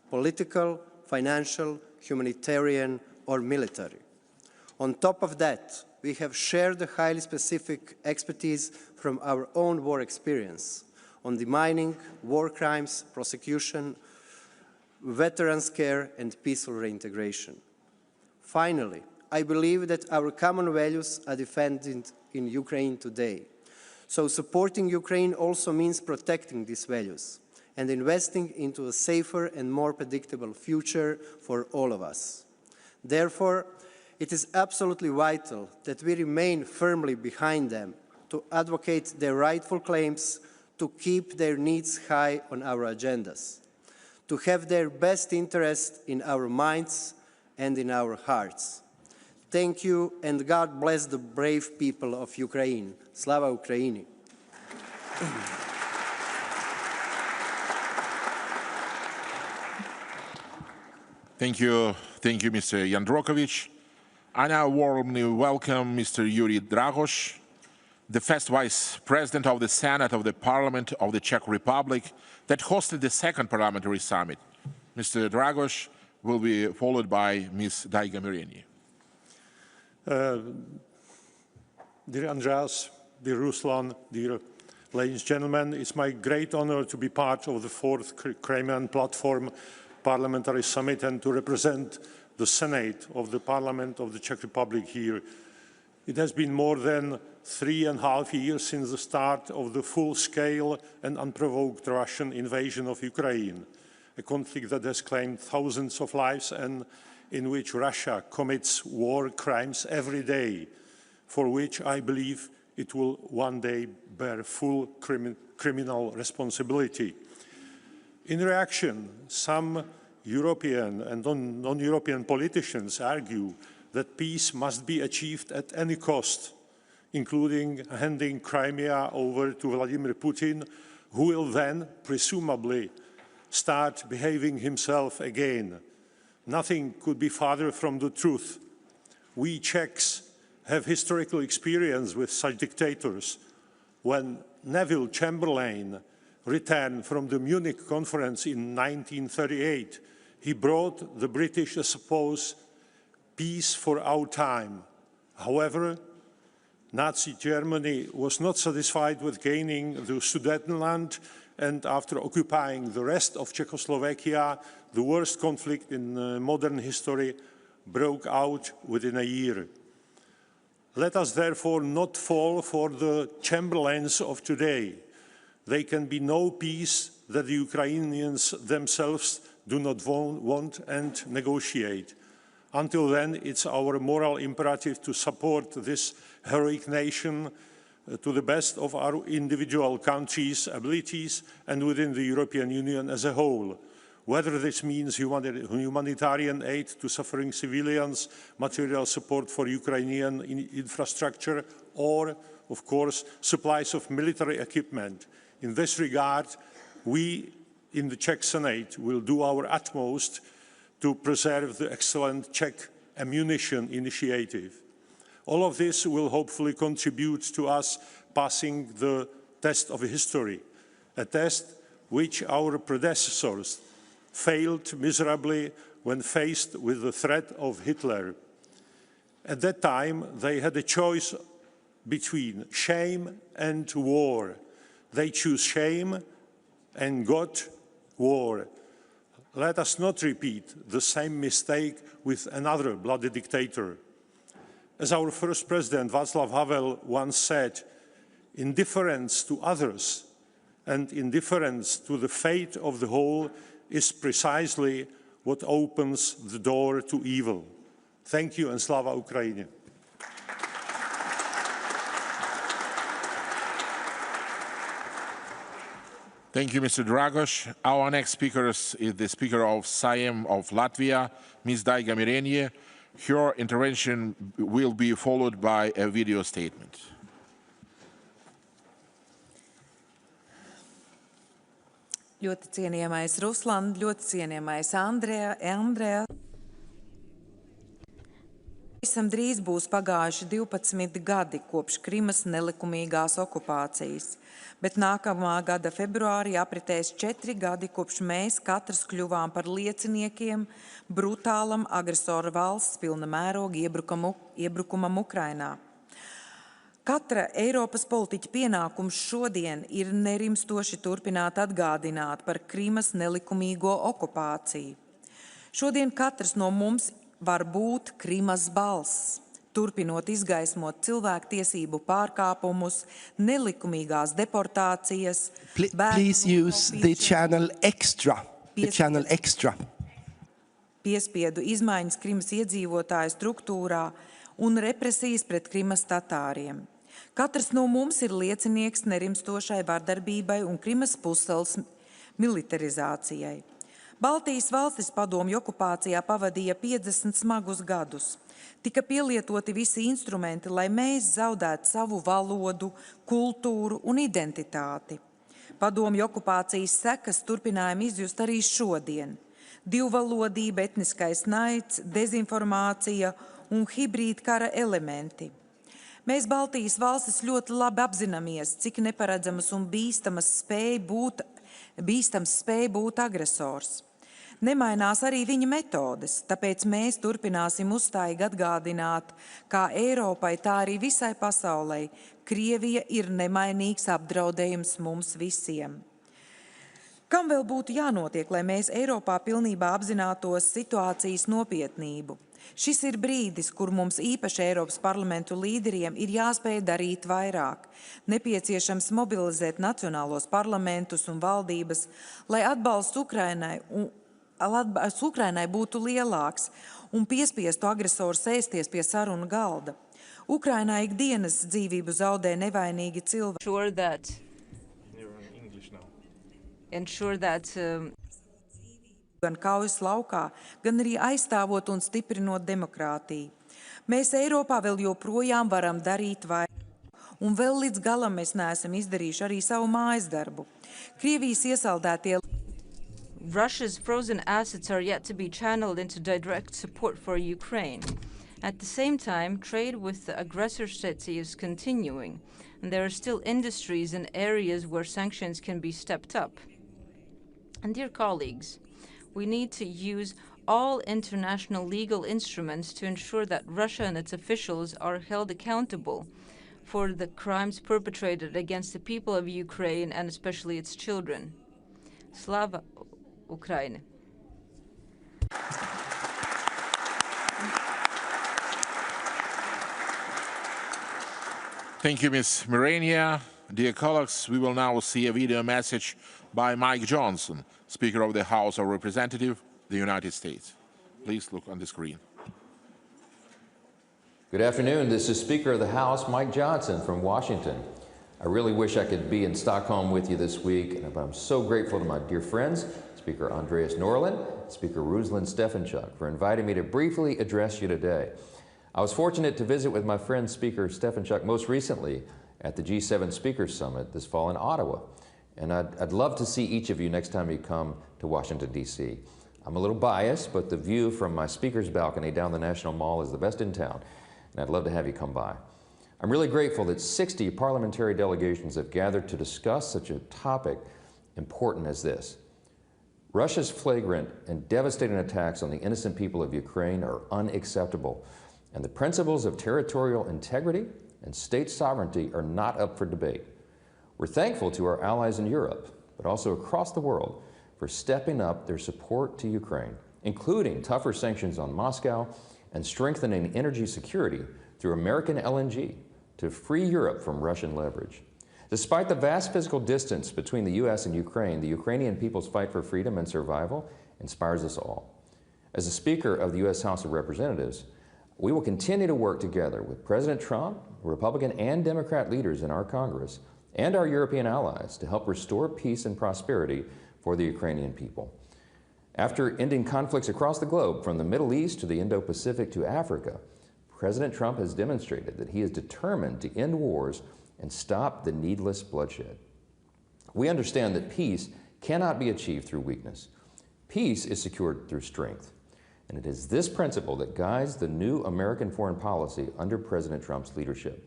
political, financial, humanitarian, or military. On top of that, we have shared the highly specific expertise from our own war experience on demining, war crimes, prosecution, veterans' care, and peaceful reintegration. Finally, I believe that our common values are defended in Ukraine today. So supporting Ukraine also means protecting these values and investing into a safer and more predictable future for all of us. Therefore, it is absolutely vital that we remain firmly behind them, to advocate their rightful claims, to keep their needs high on our agendas, to have their best interest in our minds and in our hearts. Thank you, and God bless the brave people of Ukraine. Slava Ukraini. Thank you, Mr. Jandrokovic. I now warmly welcome Mr. Yuri Dragoš, the first Vice President of the Senate of the Parliament of the Czech Republic that hosted the second parliamentary summit. Mr. Dragoš will be followed by Ms. Daiga Mireni. Dear Andreas, dear Ruslan, dear ladies and gentlemen, it's my great honor to be part of the fourth Crimea Platform Parliamentary Summit and to represent the Senate of the Parliament of the Czech Republic here. It has been more than 3.5 years since the start of the full-scale and unprovoked Russian invasion of Ukraine, a conflict that has claimed thousands of lives and in which Russia commits war crimes every day, for which I believe it will one day bear full criminal responsibility. In reaction, some European and non-European politicians argue that peace must be achieved at any cost, including handing Crimea over to Vladimir Putin, who will then, presumably, start behaving himself again. Nothing could be farther from the truth. We Czechs have historical experience with such dictators. When Neville Chamberlain returned from the Munich conference in 1938, he brought the British a supposed peace for our time. However, Nazi Germany was not satisfied with gaining the Sudetenland, and after occupying the rest of Czechoslovakia, the worst conflict in modern history broke out within a year. Let us therefore not fall for the Chamberlains of today. There can be no peace that the Ukrainians themselves do not want and negotiate. Until then, it's our moral imperative to support this heroic nation to the best of our individual countries' abilities and within the European Union as a whole. Whether this means humanitarian aid to suffering civilians, material support for Ukrainian infrastructure, or, of course, supplies of military equipment. In this regard, we in the Czech Senate will do our utmost to preserve the excellent Czech ammunition initiative. All of this will hopefully contribute to us passing the test of history, a test which our predecessors failed miserably when faced with the threat of Hitler. At that time, they had a choice between shame and war. They chose shame and got war. Let us not repeat the same mistake with another bloody dictator. As our first president, Václav Havel, once said, indifference to others and indifference to the fate of the whole is precisely what opens the door to evil. Thank you, and Slava Ukraini. Thank you, Mr. Dragos. Our next speaker is the Speaker of Sejm of Latvia, Ms. Daiga Mirenie. Her intervention will be followed by a video statement. Ļoti cienījamais Ruslan, ļoti cienījamais Andreja. Visam drīz būs pagājuši 12 gadi kopš Krimas nelikumīgās okupācijas, bet nākamā gada februārī apritēs 4 gadi, kopš mēs katrs kļuvām par lieciniekiem brutālam agresoru valsts pilna mēroga iebrukumam Ukrainā. Katra Eiropas politiķa pienākums šodien ir nerimstoši turpināt atgādināt par Krimas nelikumīgo okupāciju. Šodien katrs no mums var būt Krimas balss, turpinot izgaismot cilvēktiesību pārkāpumus, nelikumīgās deportācijas. Please use the channel extra. Piespiedu izmaiņas Krimas iedzīvotāju struktūrā un represijas pret Krimas tatāriem. Katrs no mums ir liecinieks nerimstošai vardarbībai un Krimas pussalas militarizācijai. Baltijas valstis padomju okupācijā pavadīja 50 smagus gadus. Tika pielietoti visi instrumenti, lai mēs zaudētu savu valodu, kultūru un identitāti. Padomju okupācijas sekas turpinājām izjust arī šodien. Divvalodība, etniskais naids, dezinformācija un hibrīdkara elementi. Mēs Baltijas valstis ļoti labi apzināmies, cik neparedzamas un bīstams spēj būt agresors. Nemainās arī viņa metodes, tāpēc mēs turpināsim uzstājīgi atgādināt, kā Eiropai, tā arī visai pasaulei, Krievija ir nemainīgs apdraudējums mums visiem. Kam vēl būtu jānotiek, lai mēs Eiropā pilnībā apzinātos situācijas nopietnību? Šis ir brīdis, kur mums īpaši Eiropas parlamentu līderiem ir jāspēj darīt vairāk. Nepieciešams mobilizēt nacionālos parlamentus un valdības, lai atbalsts Ukrainai būtu lielāks un piespiestu agresoru sēsties pie sarunu galda. Ukrainā ikdienas dzīvību zaudē nevainīgi cilvēki. Gan kaujas laukā, gan arī aizstāvot un stiprinot demokrātiju. Mēs Eiropā vēl joprojām varam darīt vairāk, un vēl līdz galam mēs neesam izdarījuši arī savu mājas darbu. Krievijas iesaldētie Russia's frozen assets are yet to be channeled into direct support for Ukraine. At the same time, trade with the aggressor state is continuing, and there are still industries and areas where sanctions can be stepped up. And dear colleagues, we need to use all international legal instruments to ensure that Russia and its officials are held accountable for the crimes perpetrated against the people of Ukraine and especially its children. Slava Ukraini. Thank you, Ms. Mirenia. Dear colleagues, we will now see a video message by Mike Johnson, Speaker of the House of Representatives, the United States. Please look on the screen. Good afternoon. This is Speaker of the House, Mike Johnson from Washington. I really wish I could be in Stockholm with you this week, but I'm so grateful to my dear friends, Speaker Andreas Norlen, Speaker Ruslan Stefanchuk, for inviting me to briefly address you today. I was fortunate to visit with my friend Speaker Stefanchuk most recently at the G7 Speakers Summit this fall in Ottawa, and I'd love to see each of you next time you come to Washington, D.C. I'm a little biased, but the view from my speaker's balcony down the National Mall is the best in town, and I'd love to have you come by. I'm really grateful that 60 parliamentary delegations have gathered to discuss such a topic important as this. Russia's flagrant and devastating attacks on the innocent people of Ukraine are unacceptable, and the principles of territorial integrity and state sovereignty are not up for debate. We're thankful to our allies in Europe, but also across the world, for stepping up their support to Ukraine, including tougher sanctions on Moscow and strengthening energy security through American LNG to free Europe from Russian leverage. Despite the vast physical distance between the U.S. and Ukraine, the Ukrainian people's fight for freedom and survival inspires us all. As the Speaker of the U.S. House of Representatives, we will continue to work together with President Trump, Republican and Democrat leaders in our Congress, and our European allies to help restore peace and prosperity for the Ukrainian people. After ending conflicts across the globe, from the Middle East to the Indo-Pacific to Africa, President Trump has demonstrated that he is determined to end wars and stop the needless bloodshed. We understand that peace cannot be achieved through weakness. Peace is secured through strength. And it is this principle that guides the new American foreign policy under President Trump's leadership.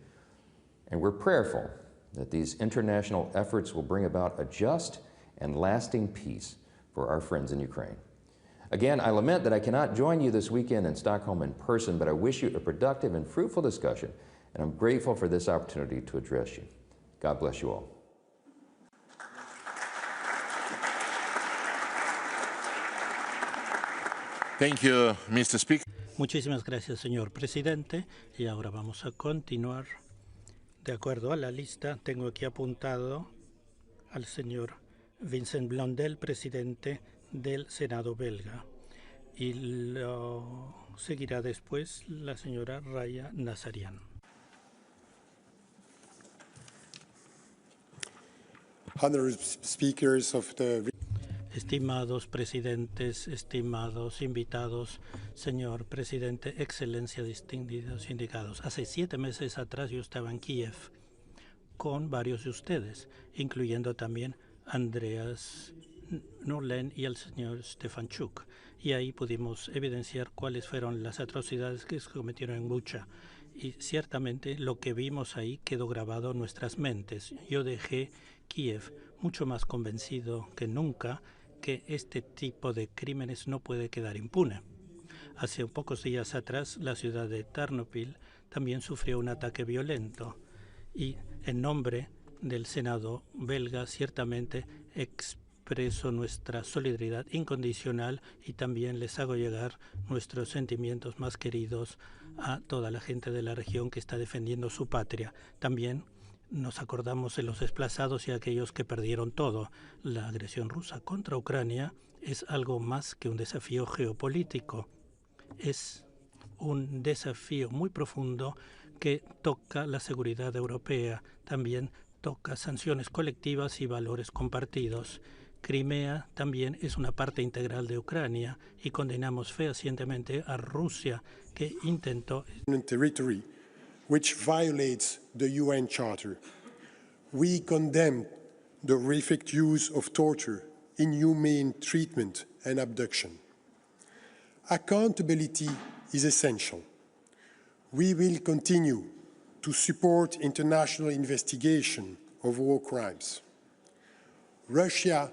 And we're prayerful that these international efforts will bring about a just and lasting peace for our friends in Ukraine. Again, I lament that I cannot join you this weekend in Stockholm in person, but I wish you a productive and fruitful discussion, and I'm grateful for this opportunity to address you. God bless you all. Thank you, Mr. Speaker. Muchísimas gracias, señor presidente. Y ahora vamos a continuar. De acuerdo a la lista, tengo aquí apuntado al señor Vincent Blondel, presidente del Senado belga. Y lo seguirá después la señora Raya Nazarian. Honored speakers of the Estimados presidentes, estimados invitados, señor presidente, excelencia, distinguidos indicados. Hace 7 meses atrás yo estaba en Kiev con varios de ustedes, incluyendo también Andreas Norlen y el señor Stefanchuk. Y ahí pudimos evidenciar cuáles fueron las atrocidades que se cometieron en Bucha. Y ciertamente lo que vimos ahí quedó grabado en nuestras mentes. Yo dejé Kiev mucho más convencido que nunca que este tipo de crímenes no puede quedar impune. Hace pocos días atrás, la ciudad de Ternopil también sufrió un ataque violento y en nombre del Senado belga ciertamente expreso nuestra solidaridad incondicional y también les hago llegar nuestros sentimientos más queridos a toda la gente de la región que está defendiendo su patria. También nos acordamos de los desplazados y aquellos que perdieron todo. La agresión rusa contra Ucrania es algo más que un desafío geopolítico. Es un desafío muy profundo que toca la seguridad europea. También toca sanciones colectivas y valores compartidos. Crimea también es una parte integral de Ucrania y condenamos fehacientemente a Rusia que intentó which violates the UN Charter. We condemn the horrific use of torture, inhumane treatment and abduction. Accountability is essential. We will continue to support international investigation of war crimes. Russia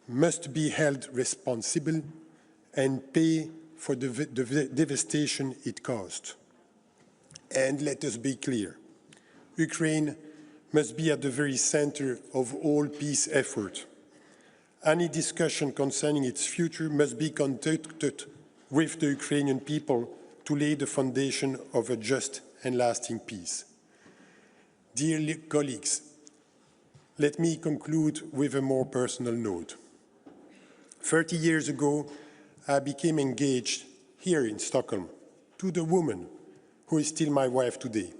must be held responsible and pay for the devastation it caused. And let us be clear, Ukraine must be at the very center of all peace effort. Any discussion concerning its future must be conducted with the Ukrainian people to lay the foundation of a just and lasting peace. Dear colleagues, let me conclude with a more personal note. 30 years ago, I became engaged here in Stockholm to the woman who is still my wife today.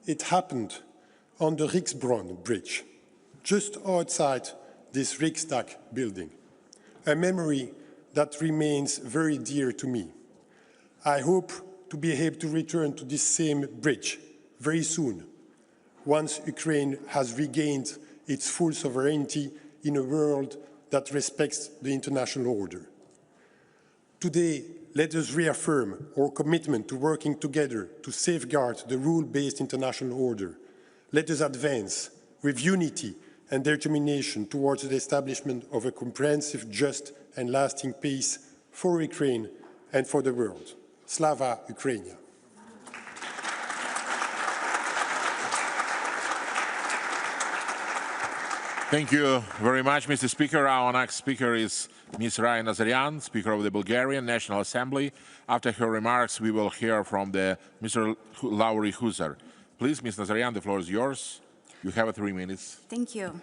It happened on the Riksbron bridge, just outside this Riksdag building, a memory that remains very dear to me. I hope to be able to return to this same bridge very soon, once Ukraine has regained its full sovereignty in a world that respects the international order. Today, let us reaffirm our commitment to working together to safeguard the rule-based international order. Let us advance with unity and determination towards the establishment of a comprehensive, just and lasting peace for Ukraine and for the world. Slava Ukraini! Thank you very much, Mr. Speaker. Our next speaker is Ms. Raya Nazaryan, Speaker of the Bulgarian National Assembly. After her remarks, we will hear from Mr. Lauri Huzar. Please, Ms. Nazaryan, the floor is yours. You have 3 minutes. Thank you.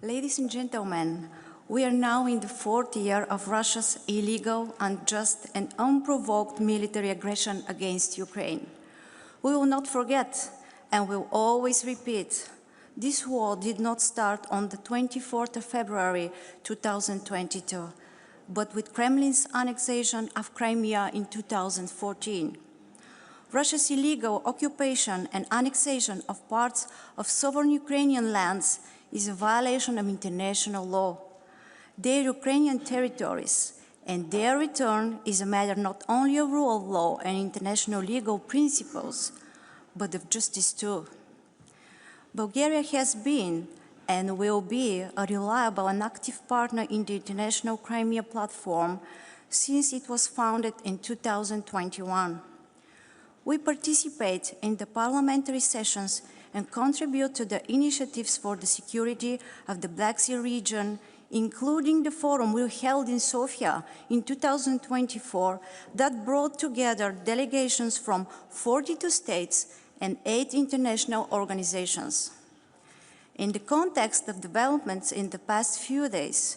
Ladies and gentlemen, we are now in the 4th year of Russia's illegal, unjust, and unprovoked military aggression against Ukraine. We will not forget and will always repeat. This war did not start on the 24th of February 2022, but with Kremlin's annexation of Crimea in 2014. Russia's illegal occupation and annexation of parts of sovereign Ukrainian lands is a violation of international law. Their Ukrainian territories and their return is a matter not only of rule of law and international legal principles, but of justice too. Bulgaria has been and will be a reliable and active partner in the international Crimea Platform since it was founded in 2021. We participate in the parliamentary sessions and contribute to the initiatives for the security of the Black Sea region, including the forum we held in Sofia in 2024 that brought together delegations from 42 states and 8 international organizations. In the context of developments in the past few days,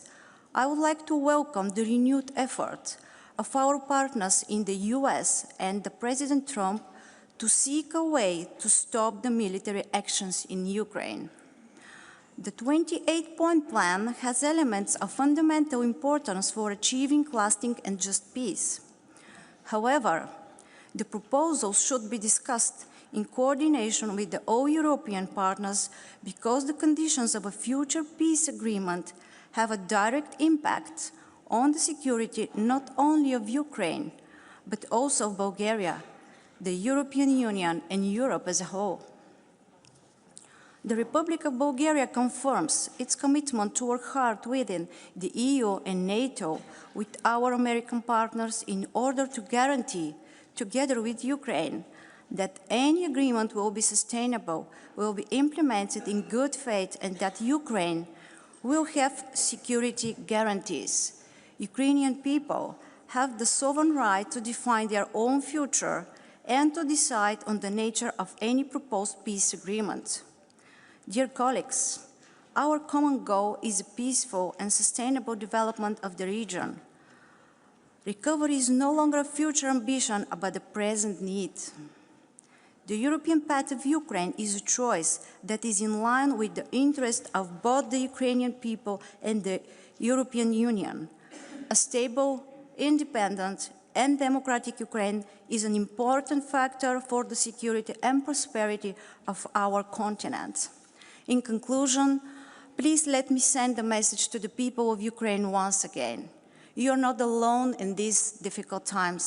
I would like to welcome the renewed effort of our partners in the US and President Trump to seek a way to stop the military actions in Ukraine. The 28-point plan has elements of fundamental importance for achieving lasting and just peace. However, the proposals should be discussed in coordination with all European partners because the conditions of a future peace agreement have a direct impact on the security not only of Ukraine, but also of Bulgaria, the European Union, and Europe as a whole. The Republic of Bulgaria confirms its commitment to work hard within the EU and NATO with our American partners in order to guarantee, together with Ukraine, that any agreement will be sustainable, will be implemented in good faith, and that Ukraine will have security guarantees. Ukrainian people have the sovereign right to define their own future and to decide on the nature of any proposed peace agreement. Dear colleagues, our common goal is a peaceful and sustainable development of the region. Recovery is no longer a future ambition, but a present need. The European path of Ukraine is a choice that is in line with the interests of both the Ukrainian people and the European Union. A stable, independent, and democratic Ukraine is an important factor for the security and prosperity of our continent. In conclusion, please let me send a message to the people of Ukraine once again. You are not alone in these difficult times.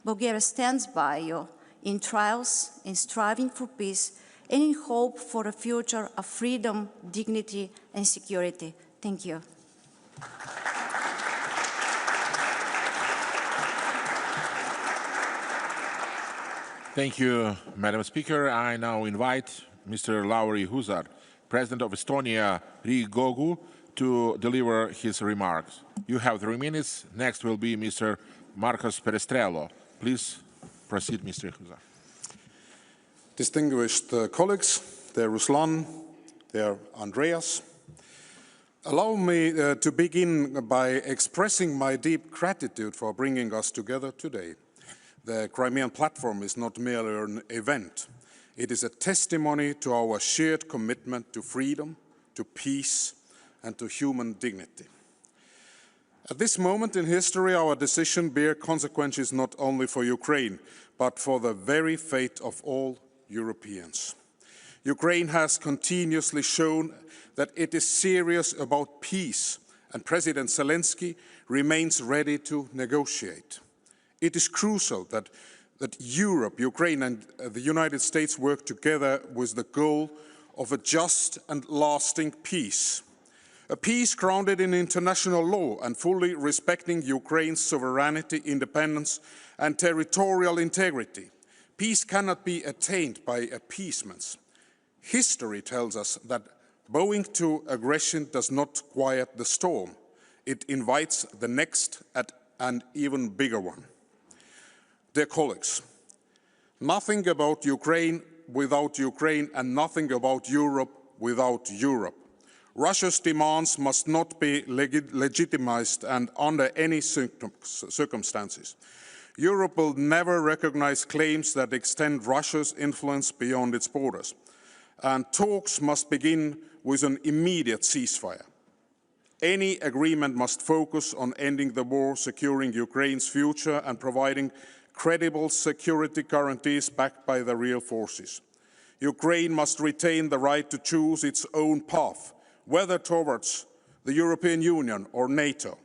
Bulgaria stands by you in trials, in striving for peace, and in hope for a future of freedom, dignity, and security. Thank you. Thank you, Madam Speaker. I now invite Mr. Lauri Huzar, President of Estonia, Riigikogu, to deliver his remarks. You have 3 minutes. Next will be Mr. Marcos Perestrello. Please proceed, Mr. Huzar. Distinguished colleagues, dear Ruslan, dear Andreas, allow me to begin by expressing my deep gratitude for bringing us together today. The Crimean Platform is not merely an event. It is a testimony to our shared commitment to freedom, to peace, and to human dignity. At this moment in history, our decision bears consequences not only for Ukraine, but for the very fate of all Europeans. Ukraine has continuously shown that it is serious about peace, and President Zelensky remains ready to negotiate. It is crucial that Europe, Ukraine, and the United States work together with the goal of a just and lasting peace. A peace grounded in international law and fully respecting Ukraine's sovereignty, independence, and territorial integrity. Peace cannot be attained by appeasements. History tells us that bowing to aggression does not quiet the storm. It invites the next and even bigger one. Dear colleagues, nothing about Ukraine without Ukraine and nothing about Europe without Europe. Russia's demands must not be legitimized and under any circumstances. Europe will never recognize claims that extend Russia's influence beyond its borders. And talks must begin with an immediate ceasefire. Any agreement must focus on ending the war, securing Ukraine's future, and providing credible security guarantees backed by the real forces. Ukraine must retain the right to choose its own path, whether towards the European Union or NATO.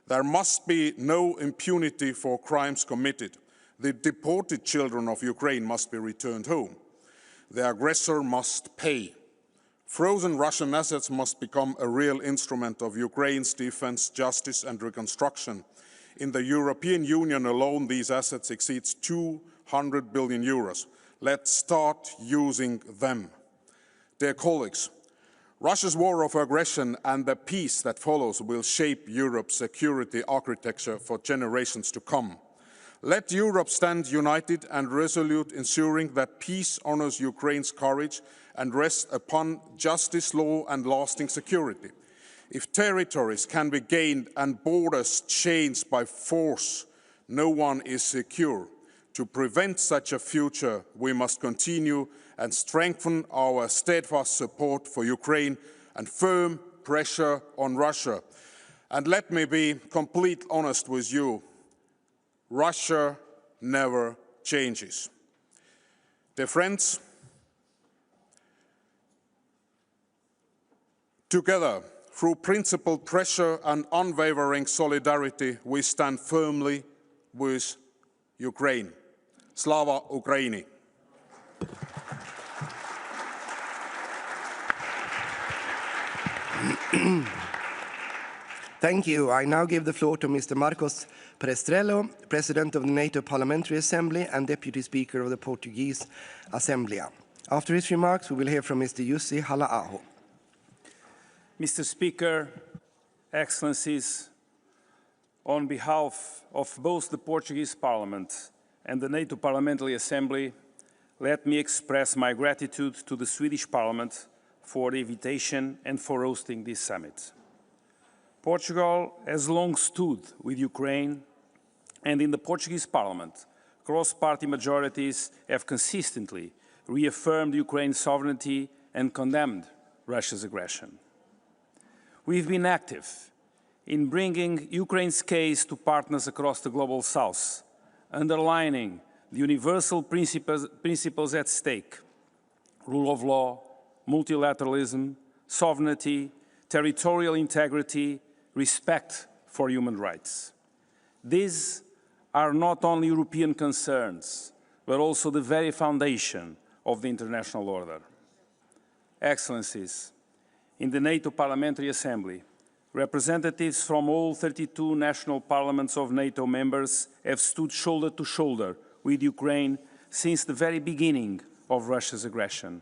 There must be no impunity for crimes committed. The deported children of Ukraine must be returned home. The aggressor must pay. Frozen Russian assets must become a real instrument of Ukraine's defense, justice, and reconstruction. In the European Union alone, these assets exceed 200 billion euros. Let's start using them. Dear colleagues, Russia's war of aggression and the peace that follows will shape Europe's security architecture for generations to come. Let Europe stand united and resolute, ensuring that peace honors Ukraine's courage and rests upon justice, law, and lasting security. If territories can be gained and borders changed by force, no one is secure. To prevent such a future, we must continue and strengthen our steadfast support for Ukraine and firm pressure on Russia. And let me be completely honest with you, Russia never changes. Dear friends, together, through principled pressure and unwavering solidarity, we stand firmly with Ukraine. Slava Ukraini! Thank you. I now give the floor to Mr. Marcos Prestrello, President of the NATO Parliamentary Assembly and Deputy Speaker of the Portuguese Assembly. After his remarks, we will hear from Mr. Jussi Halla-aho. Mr. Speaker, Excellencies, on behalf of both the Portuguese Parliament and the NATO Parliamentary Assembly, let me express my gratitude to the Swedish Parliament for the invitation and for hosting this summit. Portugal has long stood with Ukraine, and in the Portuguese Parliament, cross-party majorities have consistently reaffirmed Ukraine's sovereignty and condemned Russia's aggression. We've been active in bringing Ukraine's case to partners across the global south, underlining the universal principles at stake: rule of law, multilateralism, sovereignty, territorial integrity, respect for human rights. These are not only European concerns, but also the very foundation of the international order. Excellencies, in the NATO Parliamentary Assembly, representatives from all 32 national parliaments of NATO members have stood shoulder to shoulder with Ukraine since the very beginning of Russia's aggression.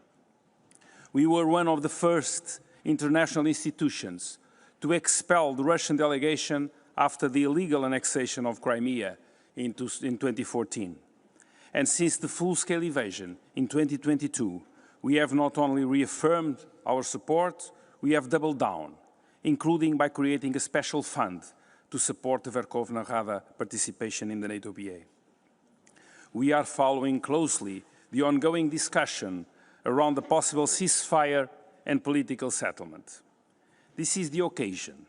We were one of the first international institutions to expel the Russian delegation after the illegal annexation of Crimea in 2014. And since the full-scale invasion in 2022, we have not only reaffirmed our support, we have doubled down, including by creating a special fund to support the Verkhovna Rada participation in the NATO BA. we are following closely the ongoing discussion around the possible ceasefire and political settlement. This is the occasion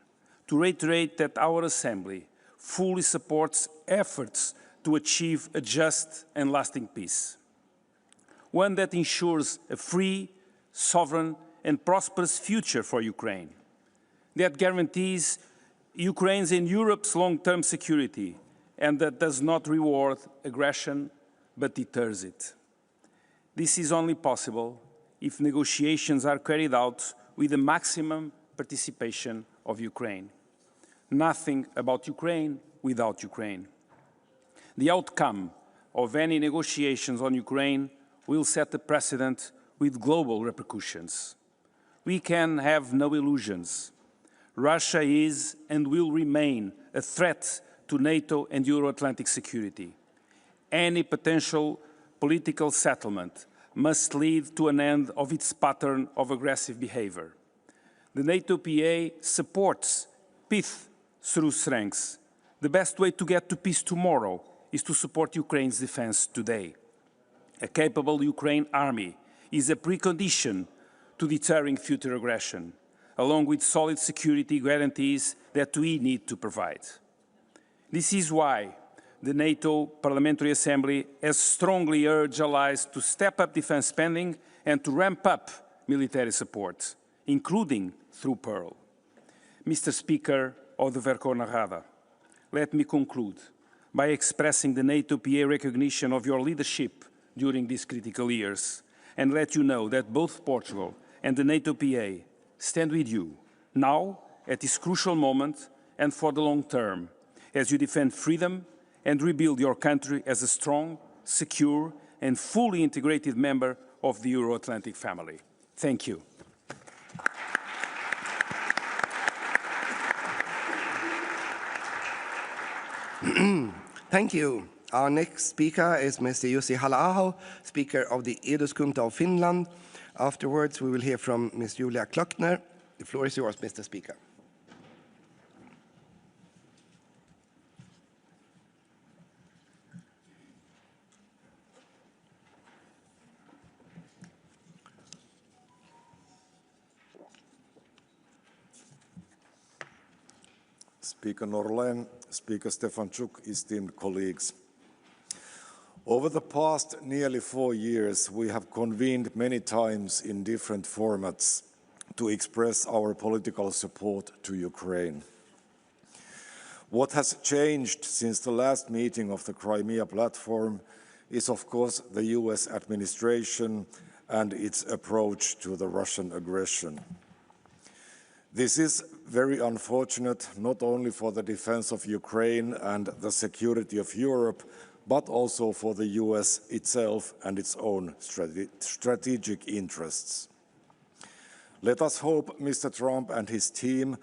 to reiterate that our Assembly fully supports efforts to achieve a just and lasting peace, one that ensures a free, sovereign and prosperous future for Ukraine, that guarantees Ukraine's and Europe's long-term security, and that does not reward aggression but deters it. This is only possible if negotiations are carried out with the maximum participation of Ukraine. Nothing about Ukraine without Ukraine. The outcome of any negotiations on Ukraine will set a precedent with global repercussions. We can have no illusions. Russia is and will remain a threat to NATO and Euro-Atlantic security. Any potential political settlement must lead to an end of its pattern of aggressive behavior. The NATO PA supports peace through strengths. The best way to get to peace tomorrow is to support Ukraine's defense today. A capable Ukraine army is a precondition to deterring future aggression, along with solid security guarantees that we need to provide. This is why the NATO Parliamentary Assembly has strongly urged allies to step up defense spending and to ramp up military support, including through Pearl. Mr. Speaker of the Verkhovna Rada, let me conclude by expressing the NATO PA recognition of your leadership during these critical years and let you know that both Portugal and the NATO PA stand with you now at this crucial moment and for the long term as you defend freedom and rebuild your country as a strong, secure and fully integrated member of the Euro-Atlantic family. Thank you. Thank you. Our next speaker is Mr. Jussi Halla-aho, Speaker of the Eduskunta of Finland. Afterwards, we will hear from Ms. Julia Klöckner. The floor is yours, Mr. Speaker. Speaker Norlen, Speaker Stefanchuk, esteemed colleagues. Over the past nearly 4 years, we have convened many times in different formats to express our political support to Ukraine. What has changed since the last meeting of the Crimea Platform is, of course, the US administration and its approach to the Russian aggression. This is very unfortunate, not only for the defense of Ukraine and the security of Europe, but also for the US itself and its own strategic interests. Let us hope Mr. Trump and his team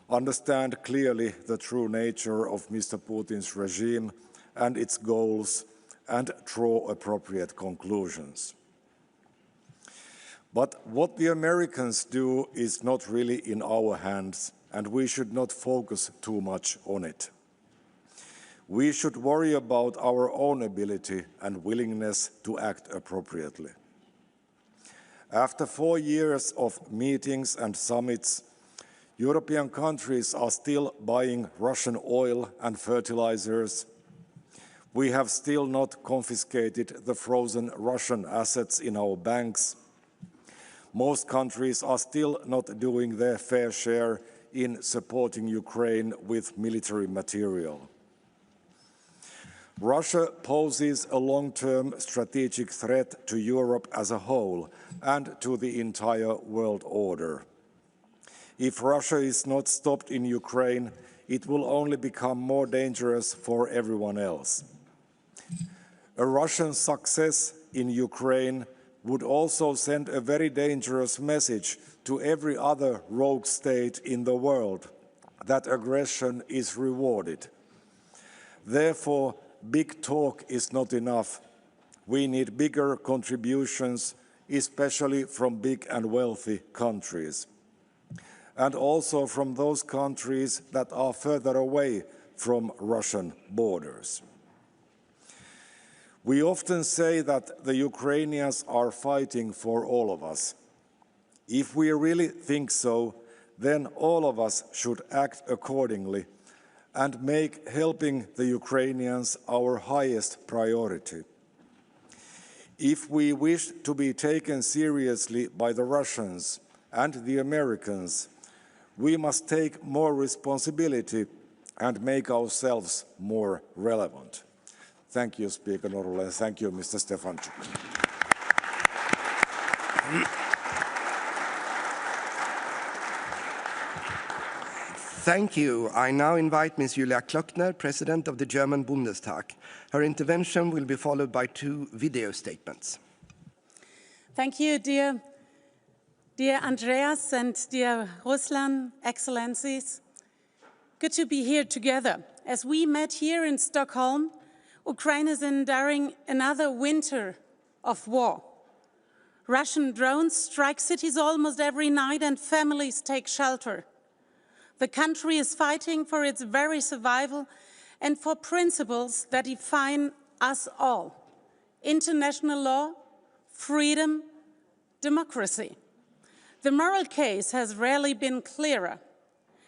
understand clearly the true nature of Mr. Putin's regime and its goals and draw appropriate conclusions. But what the Americans do is not really in our hands, and we should not focus too much on it. We should worry about our own ability and willingness to act appropriately. After 4 years of meetings and summits, European countries are still buying Russian oil and fertilizers. We have still not confiscated the frozen Russian assets in our banks. Most countries are still not doing their fair share in supporting Ukraine with military material. Russia poses a long-term strategic threat to Europe as a whole and to the entire world order. If Russia is not stopped in Ukraine, it will only become more dangerous for everyone else. A Russian success in Ukraine would also send a very dangerous message to every other rogue state in the world that aggression is rewarded. Therefore, big talk is not enough. We need bigger contributions, especially from big and wealthy countries, and also from those countries that are further away from Russian borders. We often say that the Ukrainians are fighting for all of us. If we really think so, then all of us should act accordingly and make helping the Ukrainians our highest priority. If we wish to be taken seriously by the Russians and the Americans, we must take more responsibility and make ourselves more relevant. Thank you, Speaker Norlen. Thank you, Mr. Stefanchuk. Thank you. I now invite Ms. Julia Klöckner, President of the German Bundestag. Her intervention will be followed by 2 video statements. Thank you, dear Andreas and dear Ruslan, Excellencies. Good to be here together. As we met here in Stockholm, Ukraine is enduring another winter of war. Russian drones strike cities almost every night and families take shelter. The country is fighting for its very survival and for principles that define us all: international law, freedom, democracy. The moral case has rarely been clearer.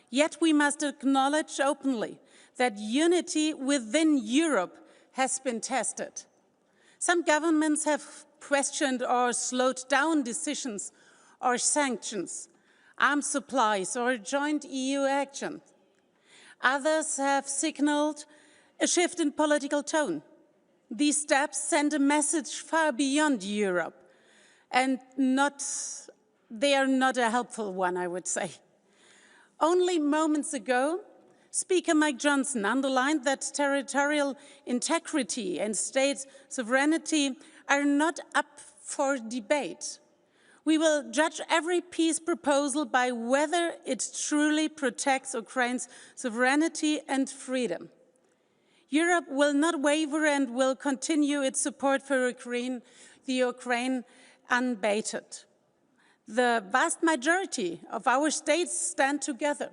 Yet we must acknowledge openly that unity within Europe has been tested. Some governments have questioned or slowed down decisions or sanctions, arms supplies or joint EU action. Others have signaled a shift in political tone. These steps send a message far beyond Europe, and they are not a helpful one, I would say. Only moments ago, Speaker Mike Johnson underlined that territorial integrity and state sovereignty are not up for debate. We will judge every peace proposal by whether it truly protects Ukraine's sovereignty and freedom. Europe will not waver and will continue its support for the Ukraine unabated. The vast majority of our states stand together,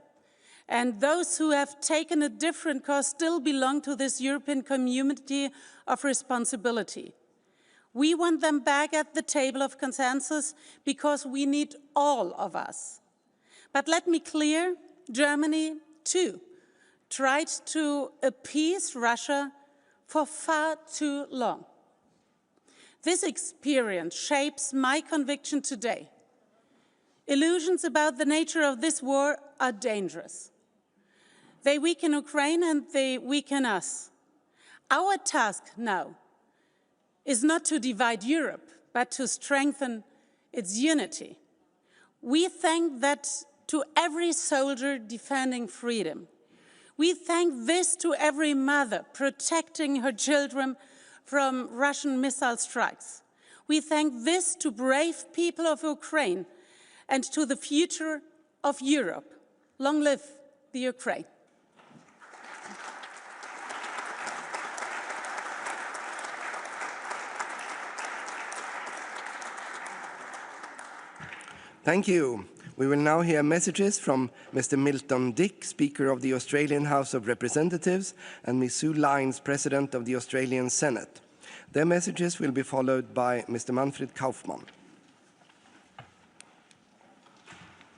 and those who have taken a different course still belong to this European community of responsibility. We want them back at the table of consensus because we need all of us. But let me clear, Germany too tried to appease Russia for far too long. This experience shapes my conviction today. Illusions about the nature of this war are dangerous. They weaken Ukraine and they weaken us. Our task now is not to divide Europe, but to strengthen its unity. We thank that to every soldier defending freedom. We thank this to every mother protecting her children from Russian missile strikes. We thank this to brave people of Ukraine and to the future of Europe. Long live the Ukraine. Thank you. We will now hear messages from Mr. Milton Dick, Speaker of the Australian House of Representatives, and Ms. Sue Lines, President of the Australian Senate. Their messages will be followed by Mr. Manfred Kaufmann.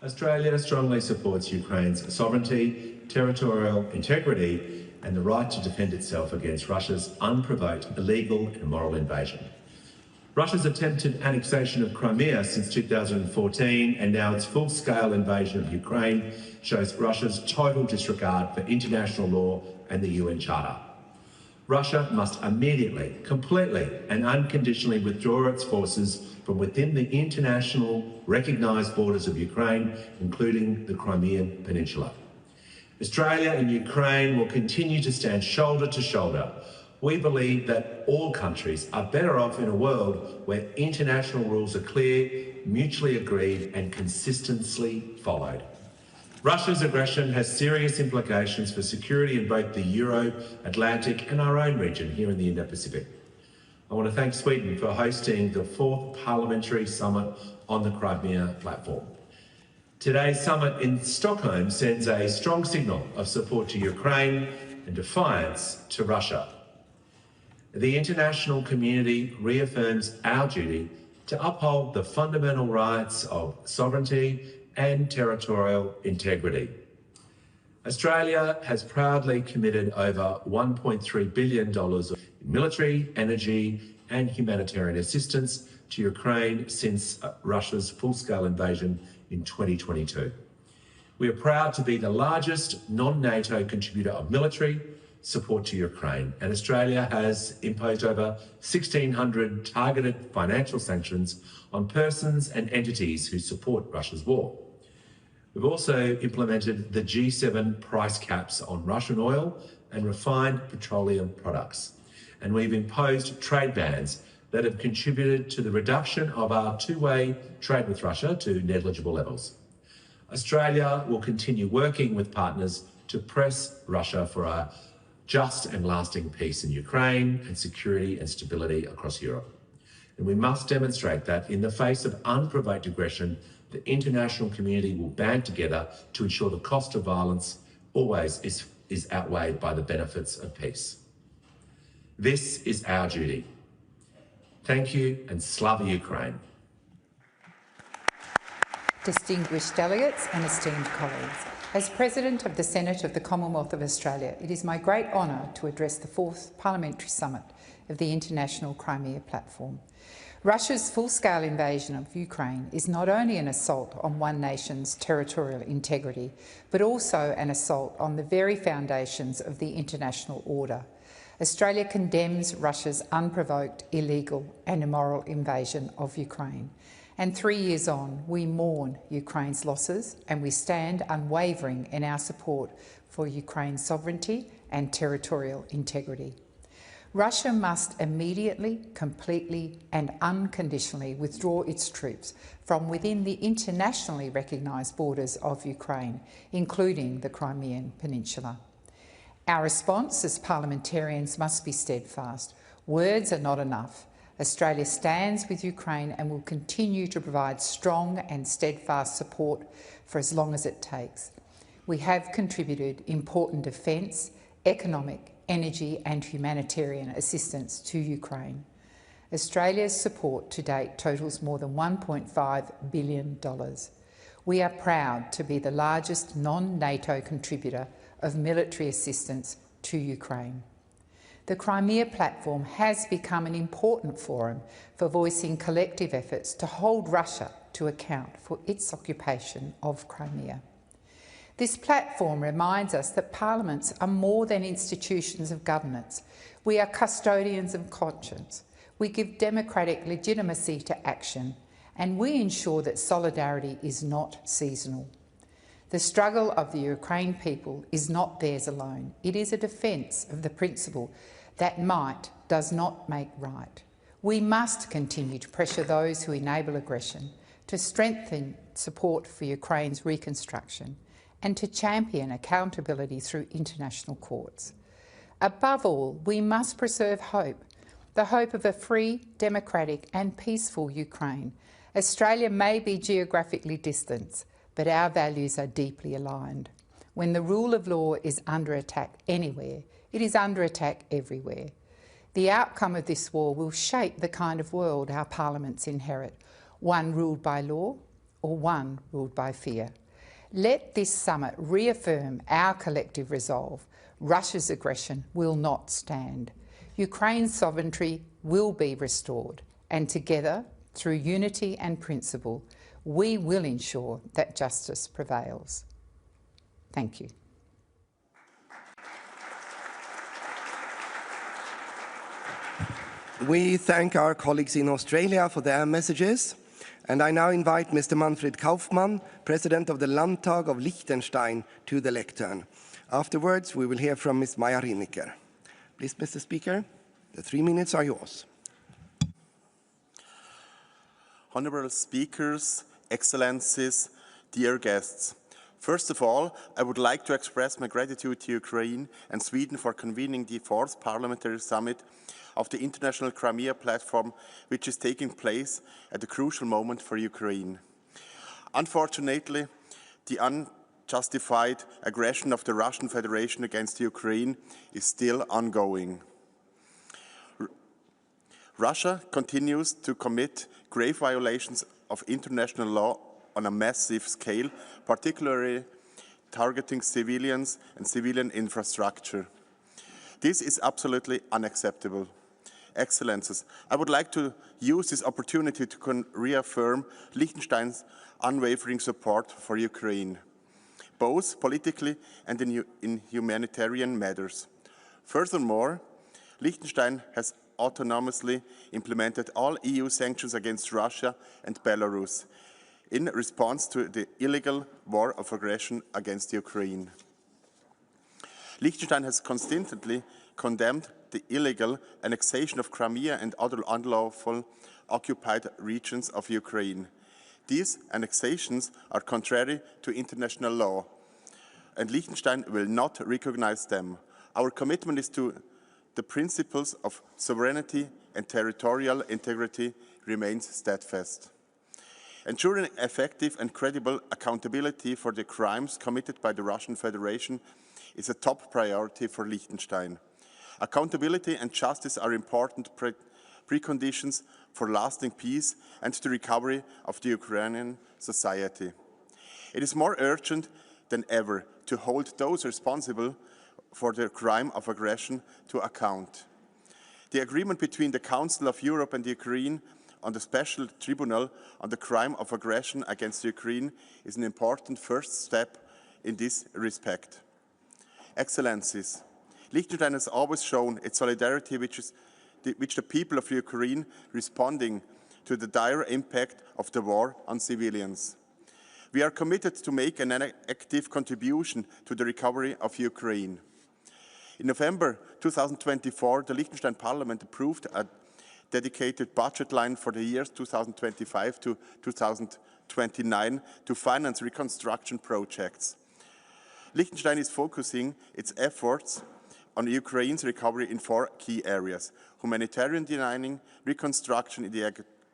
Australia strongly supports Ukraine's sovereignty, territorial integrity, and the right to defend itself against Russia's unprovoked, illegal and immoral invasion. Russia's attempted annexation of Crimea since 2014 and now its full-scale invasion of Ukraine shows Russia's total disregard for international law and the UN Charter. Russia must immediately, completely and unconditionally withdraw its forces from within the international recognised borders of Ukraine, including the Crimean Peninsula. Australia and Ukraine will continue to stand shoulder to shoulder. We believe that all countries are better off in a world where international rules are clear, mutually agreed and consistently followed. Russia's aggression has serious implications for security in both the Euro-Atlantic and our own region here in the Indo-Pacific. I want to thank Sweden for hosting the 4th Parliamentary Summit on the Crimea Platform. Today's summit in Stockholm sends a strong signal of support to Ukraine and defiance to Russia. the international community reaffirms our duty to uphold the fundamental rights of sovereignty and territorial integrity. Australia has proudly committed over $1.3 billion of military, energy and humanitarian assistance to Ukraine since Russia's full-scale invasion in 2022. We are proud to be the largest non-NATO contributor of military support to Ukraine, and Australia has imposed over 1,600 targeted financial sanctions on persons and entities who support Russia's war. We've also implemented the G7 price caps on Russian oil and refined petroleum products, and we've imposed trade bans that have contributed to the reduction of our two-way trade with Russia to negligible levels. Australia will continue working with partners to press Russia for a just and lasting peace in Ukraine and security and stability across Europe. And we must demonstrate that in the face of unprovoked aggression, the international community will band together to ensure the cost of violence always is outweighed by the benefits of peace. This is our duty. Thank you, and Slava Ukraine. Distinguished delegates and esteemed colleagues, as President of the Senate of the Commonwealth of Australia, it is my great honour to address the 4th Parliamentary Summit of the International Crimea Platform. Russia's full-scale invasion of Ukraine is not only an assault on one nation's territorial integrity, but also an assault on the very foundations of the international order. Australia condemns Russia's unprovoked, illegal and immoral invasion of Ukraine. And 3 years on, we mourn Ukraine's losses and we stand unwavering in our support for Ukraine's sovereignty and territorial integrity. Russia must immediately, completely and unconditionally withdraw its troops from within the internationally recognised borders of Ukraine, including the Crimean Peninsula. Our response as parliamentarians must be steadfast. Words are not enough. Australia stands with Ukraine and will continue to provide strong and steadfast support for as long as it takes. We have contributed important defence, economic, energy and humanitarian assistance to Ukraine. Australia's support to date totals more than $1.5 billion. We are proud to be the largest non-NATO contributor of military assistance to Ukraine. The Crimea Platform has become an important forum for voicing collective efforts to hold Russia to account for its occupation of Crimea. This platform reminds us that parliaments are more than institutions of governance. We are custodians of conscience. We give democratic legitimacy to action, and we ensure that solidarity is not seasonal. The struggle of the Ukraine people is not theirs alone. It is a defence of the principle that might does not make right. We must continue to pressure those who enable aggression, to strengthen support for Ukraine's reconstruction, and to champion accountability through international courts. Above all, we must preserve hope, the hope of a free, democratic and peaceful Ukraine. Australia may be geographically distant, but our values are deeply aligned. When the rule of law is under attack anywhere, it is under attack everywhere. The outcome of this war will shape the kind of world our parliaments inherit, one ruled by law or one ruled by fear. Let this summit reaffirm our collective resolve. Russia's aggression will not stand. Ukraine's sovereignty will be restored, and together, through unity and principle, we will ensure that justice prevails. Thank you. We thank our colleagues in Australia for their messages, and I now invite Mr. Manfred Kaufmann, President of the Landtag of Liechtenstein, to the lectern. Afterwards, we will hear from Ms. Maja Riniker. Please, Mr. Speaker, the 3 minutes are yours. Honourable speakers, excellencies, dear guests. First of all, I would like to express my gratitude to Ukraine and Sweden for convening the 4th Parliamentary Summit of the International Crimea Platform, which is taking place at a crucial moment for Ukraine. Unfortunately, the unjustified aggression of the Russian Federation against Ukraine is still ongoing. Russia continues to commit grave violations of international law on a massive scale, particularly targeting civilians and civilian infrastructure. This is absolutely unacceptable. Excellencies, I would like to use this opportunity to reaffirm Liechtenstein's unwavering support for Ukraine, both politically and in humanitarian matters. Furthermore, Liechtenstein has autonomously implemented all EU sanctions against Russia and Belarus in response to the illegal war of aggression against Ukraine. Liechtenstein has consistently condemned the illegal annexation of Crimea and other unlawful occupied regions of Ukraine. These annexations are contrary to international law, and Liechtenstein will not recognize them. Our commitment is to the principles of sovereignty and territorial integrity remains steadfast. Ensuring effective and credible accountability for the crimes committed by the Russian Federation is a top priority for Liechtenstein. Accountability and justice are important preconditions for lasting peace and the recovery of the Ukrainian society. It is more urgent than ever to hold those responsible for the crime of aggression to account. The agreement between the Council of Europe and Ukraine on the Special Tribunal on the crime of aggression against Ukraine is an important first step in this respect. Excellencies, Liechtenstein has always shown its solidarity which the people of Ukraine responding to the dire impact of the war on civilians. We are committed to make an active contribution to the recovery of Ukraine. In November 2024, the Liechtenstein Parliament approved a dedicated budget line for the years 2025 to 2029 to finance reconstruction projects. Liechtenstein is focusing its efforts on Ukraine's recovery in 4 key areas: humanitarian designing, reconstruction in the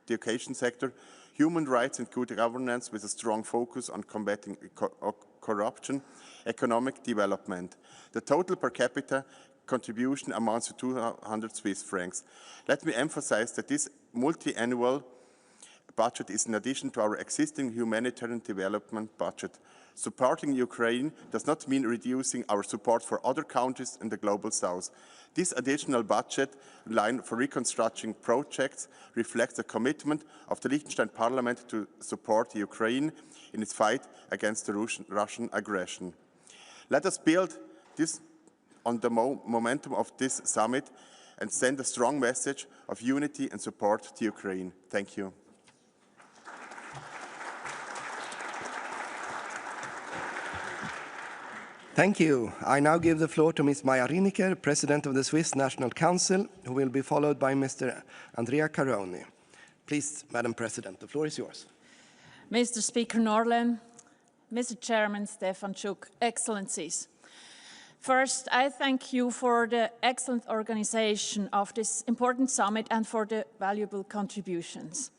education sector, human rights and good governance with a strong focus on combating corruption, economic development. The total per capita contribution amounts to 200 Swiss francs. Let me emphasize that this multi-annual budget is in addition to our existing humanitarian development budget. Supporting Ukraine does not mean reducing our support for other countries in the global south. This additional budget line for reconstruction projects reflects the commitment of the Liechtenstein Parliament to support Ukraine in its fight against the Russian aggression. Let us build this on the momentum of this summit and send a strong message of unity and support to Ukraine. Thank you. Thank you. I now give the floor to Ms. Maja Riniker, President of the Swiss National Council, who will be followed by Mr. Andrea Caroni. Please, Madam President, the floor is yours. Mr. Speaker Norlen, Mr. Chairman Stefanchuk, Excellencies. First, I thank you for the excellent organization of this important summit and for the valuable contributions.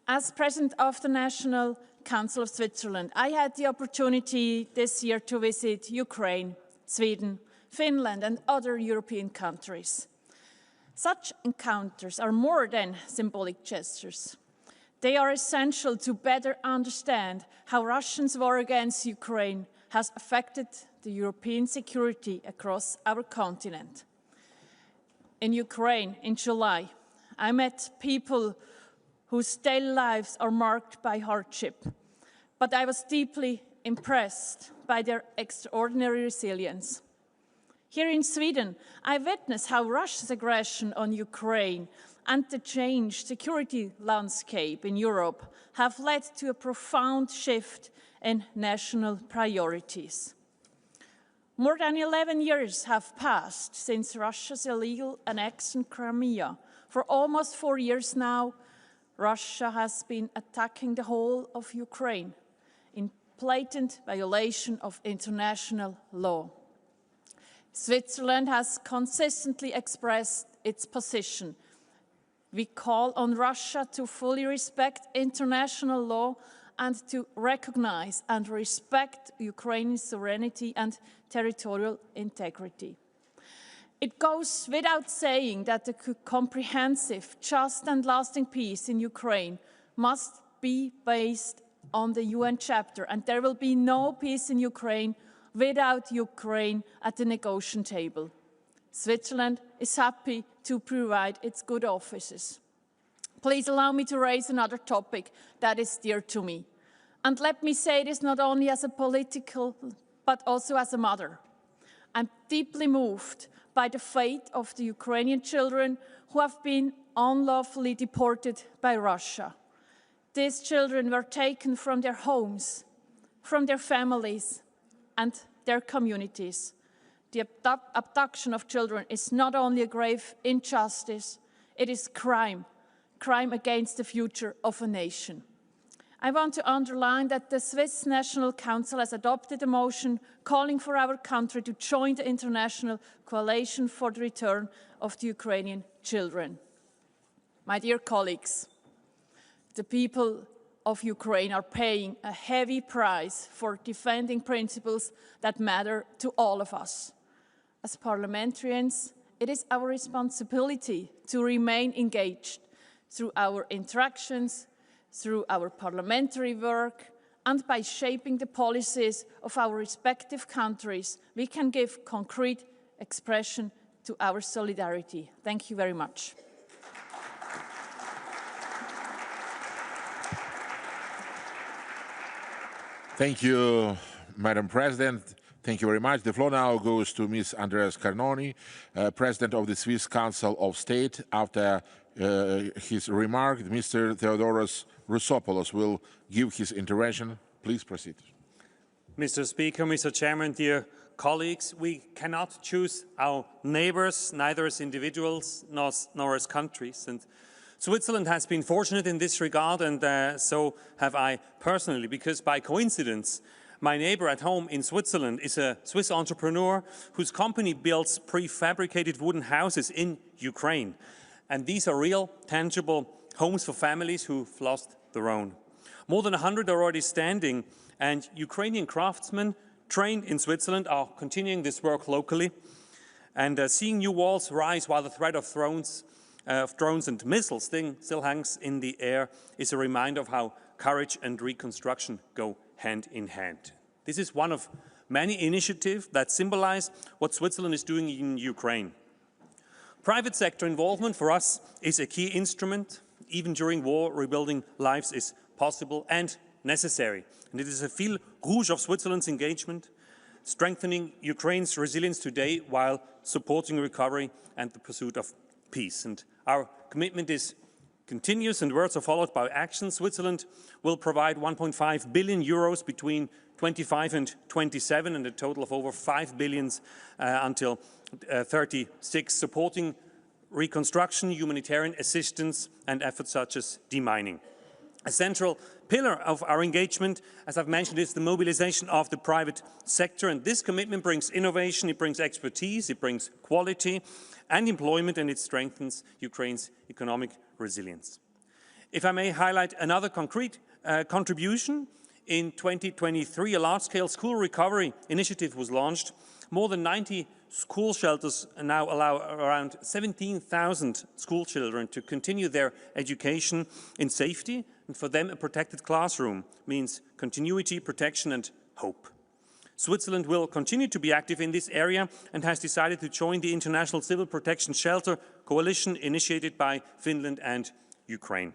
As President of the National Council of Switzerland, I had the opportunity this year to visit Ukraine, Sweden, Finland and other European countries. Such encounters are more than symbolic gestures. They are essential to better understand how Russia's war against Ukraine has affected the European security across our continent. In Ukraine, in July, I met people whose daily lives are marked by hardship, but I was deeply impressed by their extraordinary resilience. Here in Sweden, I witnessed how Russia's aggression on Ukraine and the changed security landscape in Europe have led to a profound shift in national priorities. More than 11 years have passed since Russia's illegal annexion of Crimea. For almost 4 years now, Russia has been attacking the whole of Ukraine in blatant violation of international law. Switzerland has consistently expressed its position. We call on Russia to fully respect international law and to recognize and respect Ukraine's sovereignty and territorial integrity. It goes without saying that a comprehensive, just and lasting peace in Ukraine must be based on the UN chapter, and there will be no peace in Ukraine without Ukraine at the negotiation table. Switzerland is happy to provide its good offices. Please allow me to raise another topic that is dear to me. And let me say this not only as a political, but also as a mother. I'm deeply moved by the fate of the Ukrainian children who have been unlawfully deported by Russia. These children were taken from their homes, from their families, and their communities. The abduction of children is not only a grave injustice, it is crime against the future of a nation. I want to underline that the Swiss National Council has adopted a motion calling for our country to join the international coalition for the return of the Ukrainian children. My dear colleagues, the people of Ukraine are paying a heavy price for defending principles that matter to all of us. As parliamentarians, it is our responsibility to remain engaged through our interactions, through our parliamentary work, and by shaping the policies of our respective countries, we can give concrete expression to our solidarity. Thank you very much. Thank you, Madam President. Thank you very much. The floor now goes to Ms. Andreas Norlen, President of the Swiss Council of State. After his remark, Mr. Theodoros Rousopoulos will give his intervention. Please proceed. Mr. Speaker, Mr. Chairman, dear colleagues, we cannot choose our neighbours, neither as individuals nor as countries. And Switzerland has been fortunate in this regard, and so have I personally, because by coincidence, my neighbour at home in Switzerland is a Swiss entrepreneur whose company builds prefabricated wooden houses in Ukraine. And these are real, tangible homes for families who've lost their own. More than 100 are already standing, and Ukrainian craftsmen trained in Switzerland are continuing this work locally. And seeing new walls rise while the threat of drones and missiles still hangs in the air is a reminder of how courage and reconstruction go hand in hand. This is one of many initiatives that symbolize what Switzerland is doing in Ukraine. Private sector involvement for us is a key instrument. Even during war, rebuilding lives is possible and necessary. And it is a fil rouge of Switzerland's engagement, strengthening Ukraine's resilience today while supporting recovery and the pursuit of peace. And our commitment is continuous and words are followed by action. Switzerland will provide 1.5 billion euros between 25 and 27 and a total of over 5 billion until 36, supporting reconstruction, humanitarian assistance and efforts such as demining. A central pillar of our engagement, as I've mentioned, is the mobilization of the private sector, and this commitment brings innovation, it brings expertise, it brings quality and employment, and it strengthens Ukraine's economic resilience. If I may highlight another concrete contribution, in 2023 a large-scale school recovery initiative was launched. More than 90 school shelters now allow around 17,000 school children to continue their education in safety, and for them a protected classroom means continuity, protection and hope. Switzerland will continue to be active in this area and has decided to join the International Civil Protection Shelter Coalition initiated by Finland and Ukraine.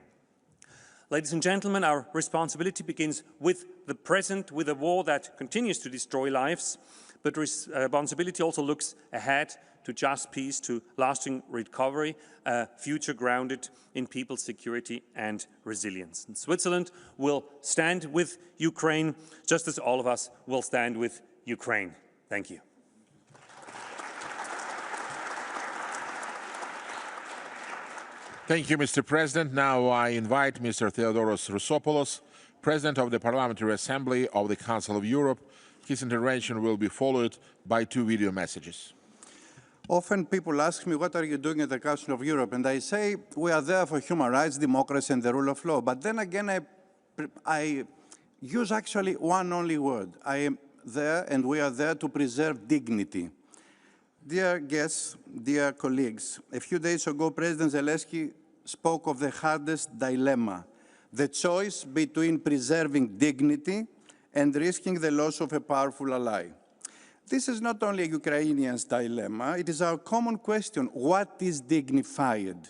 Ladies and gentlemen, our responsibility begins with the present, with a war that continues to destroy lives, but responsibility also looks ahead to just peace, to lasting recovery, a future grounded in people's security and resilience. And Switzerland will stand with Ukraine, just as all of us will stand with Ukraine. Thank you. Thank you, Mr. President. Now I invite Mr. Theodoros Rousopoulos, President of the Parliamentary Assembly of the Council of Europe. His intervention will be followed by 2 video messages. Often people ask me, what are you doing at the Council of Europe? And I say, we are there for human rights, democracy, and the rule of law. But then again, I use actually one only word. I am there, and we are there to preserve dignity. Dear guests, dear colleagues, a few days ago, President Zelensky spoke of the hardest dilemma, the choice between preserving dignity and risking the loss of a powerful ally. This is not only a Ukrainian's dilemma, it is our common question, what is dignified?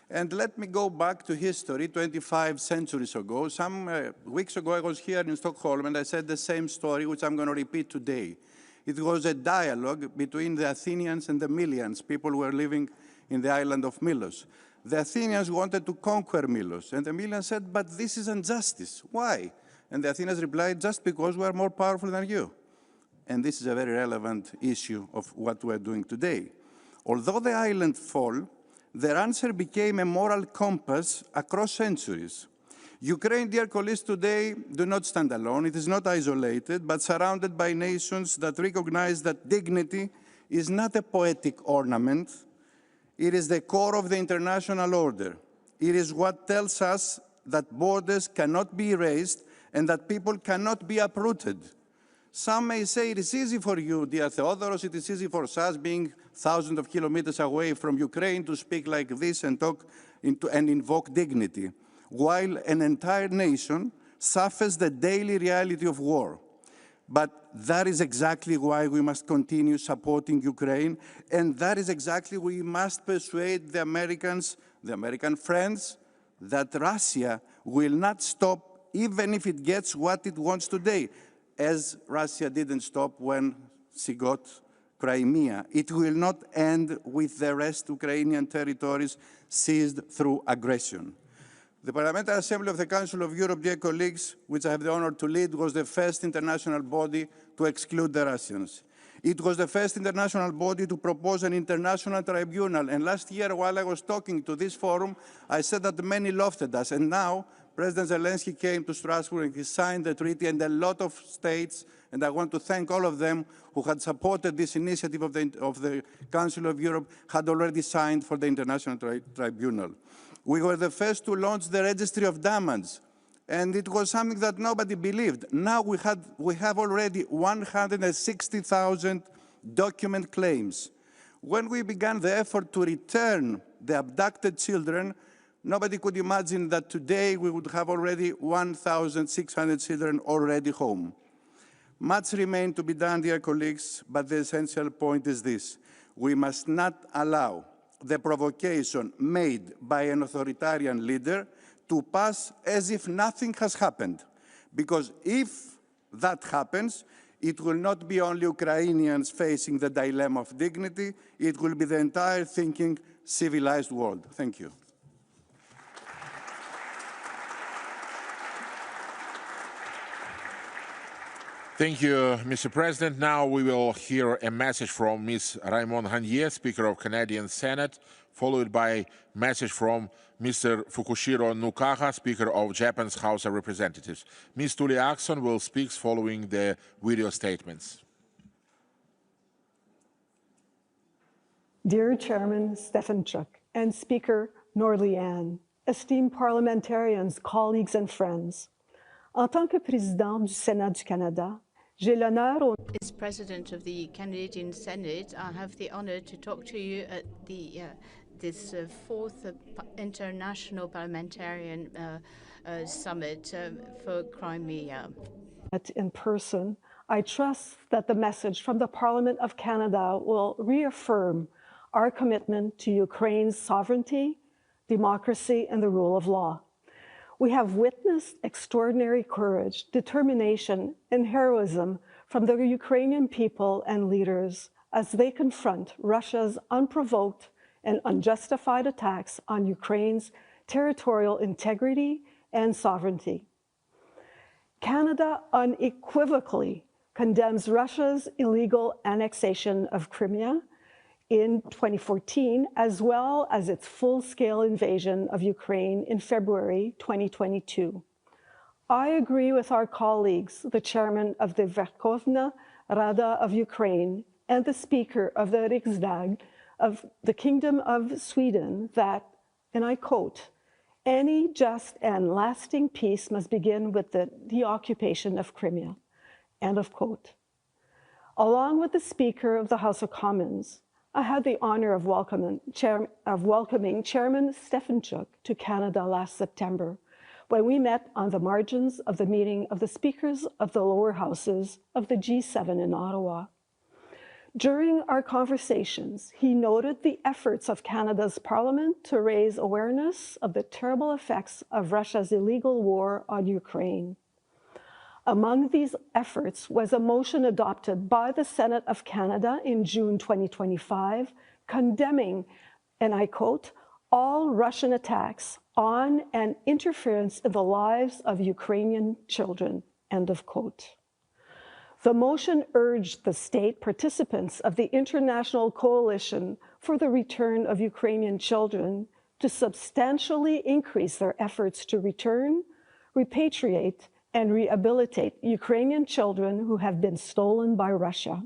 And let me go back to history 25 centuries ago. Some weeks ago, I was here in Stockholm and I said the same story, which I'm going to repeat today. It was a dialogue between the Athenians and the Melians, people who were living in the island of Milos. The Athenians wanted to conquer Milos, and the Melians said, but this is injustice. Why? And the Athenians replied, just because we are more powerful than you. And this is a very relevant issue of what we're doing today. Although the island fell, their answer became a moral compass across centuries. Ukraine, dear colleagues, today do not stand alone. It is not isolated, but surrounded by nations that recognize that dignity is not a poetic ornament. It is the core of the international order. It is what tells us that borders cannot be erased and that people cannot be uprooted. Some may say it is easy for you, dear Theodoros, it is easy for us being thousands of kilometers away from Ukraine to speak like this and talk and invoke dignity, while an entire nation suffers the daily reality of war. But that is exactly why we must continue supporting Ukraine, and that is exactly why we must persuade the Americans, the American friends, that Russia will not stop even if it gets what it wants today, as Russia didn't stop when she got Crimea. It will not end with the rest Ukrainian territories seized through aggression. The Parliamentary Assembly of the Council of Europe, dear colleagues, which I have the honor to lead, was the first international body to exclude the Russians. It was the first international body to propose an international tribunal. And last year, while I was talking to this forum, I said that many laughed at us. And now, President Zelensky came to Strasbourg and he signed the treaty, and a lot of states, and I want to thank all of them who had supported this initiative of the Council of Europe, had already signed for the International Tribunal. We were the first to launch the registry of damage, and it was something that nobody believed. Now we have already 160,000 document claims. When we began the effort to return the abducted children, nobody could imagine that today we would have already 1,600 children already home. Much remains to be done, dear colleagues, but the essential point is this. We must not allow the provocation made by an authoritarian leader to pass as if nothing has happened. Because if that happens, it will not be only Ukrainians facing the dilemma of dignity, it will be the entire thinking, civilized world. Thank you. Thank you, Mr. President. Now we will hear a message from Ms. Raymond Hannier, Speaker of Canadian Senate, followed by a message from Mr. Fukushiro Nukaha, Speaker of Japan's House of Representatives. Ms. Tuli Akson will speak following the video statements. Dear Chairman Stefanchuk and Speaker Norlen, esteemed parliamentarians, colleagues and friends, en tant que président du Sénat du Canada, j'ai l'honneur As President of the Canadian Senate, I have the honor to talk to you at the this fourth International Parliamentarian Summit for Crimea. In person, I trust that the message from the Parliament of Canada will reaffirm our commitment to Ukraine's sovereignty, democracy, and the rule of law. We have witnessed extraordinary courage, determination, and heroism from the Ukrainian people and leaders as they confront Russia's unprovoked and unjustified attacks on Ukraine's territorial integrity and sovereignty. Canada unequivocally condemns Russia's illegal annexation of Crimea in 2014, as well as its full-scale invasion of Ukraine in February 2022. I agree with our colleagues, the chairman of the Verkhovna Rada of Ukraine and the speaker of the Riksdag of the Kingdom of Sweden that, and I quote, any just and lasting peace must begin with the deoccupation of Crimea, end of quote. Along with the Speaker of the House of Commons, I had the honor of welcoming Chairman Stefanchuk to Canada last September, when we met on the margins of the meeting of the Speakers of the lower houses of the G7 in Ottawa. During our conversations, he noted the efforts of Canada's Parliament to raise awareness of the terrible effects of Russia's illegal war on Ukraine. Among these efforts was a motion adopted by the Senate of Canada in June 2025, condemning, and I quote, all Russian attacks on and interference in the lives of Ukrainian children, end of quote. The motion urged the state participants of the International Coalition for the Return of Ukrainian Children to substantially increase their efforts to return, repatriate, and rehabilitate Ukrainian children who have been stolen by Russia.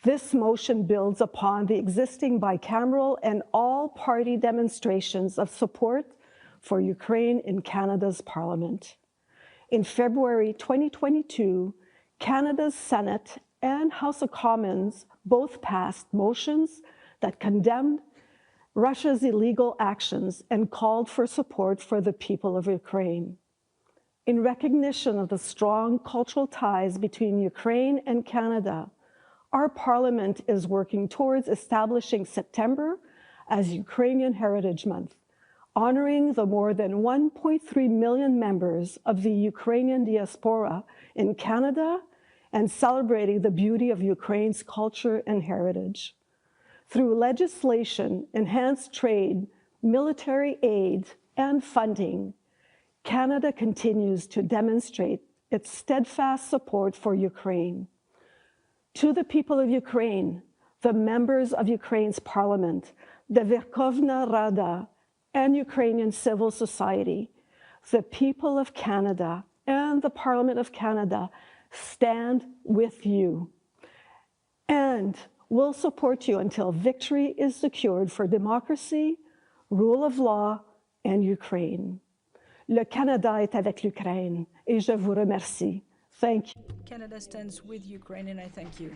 This motion builds upon the existing bicameral and all-party demonstrations of support for Ukraine in Canada's Parliament. In February 2022, Canada's Senate and House of Commons both passed motions that condemned Russia's illegal actions and called for support for the people of Ukraine. In recognition of the strong cultural ties between Ukraine and Canada, our Parliament is working towards establishing September as Ukrainian Heritage Month, honoring the more than 1.3 million members of the Ukrainian diaspora in Canada and celebrating the beauty of Ukraine's culture and heritage. Through legislation, enhanced trade, military aid, and funding, Canada continues to demonstrate its steadfast support for Ukraine. To the people of Ukraine, the members of Ukraine's parliament, the Verkhovna Rada, and Ukrainian civil society, the people of Canada and the Parliament of Canada stand with you and will support you until victory is secured for democracy, rule of law, and Ukraine. Le Canada est avec l'Ukraine, et je vous remercie. Thank you. Canada stands with Ukraine, and I thank you.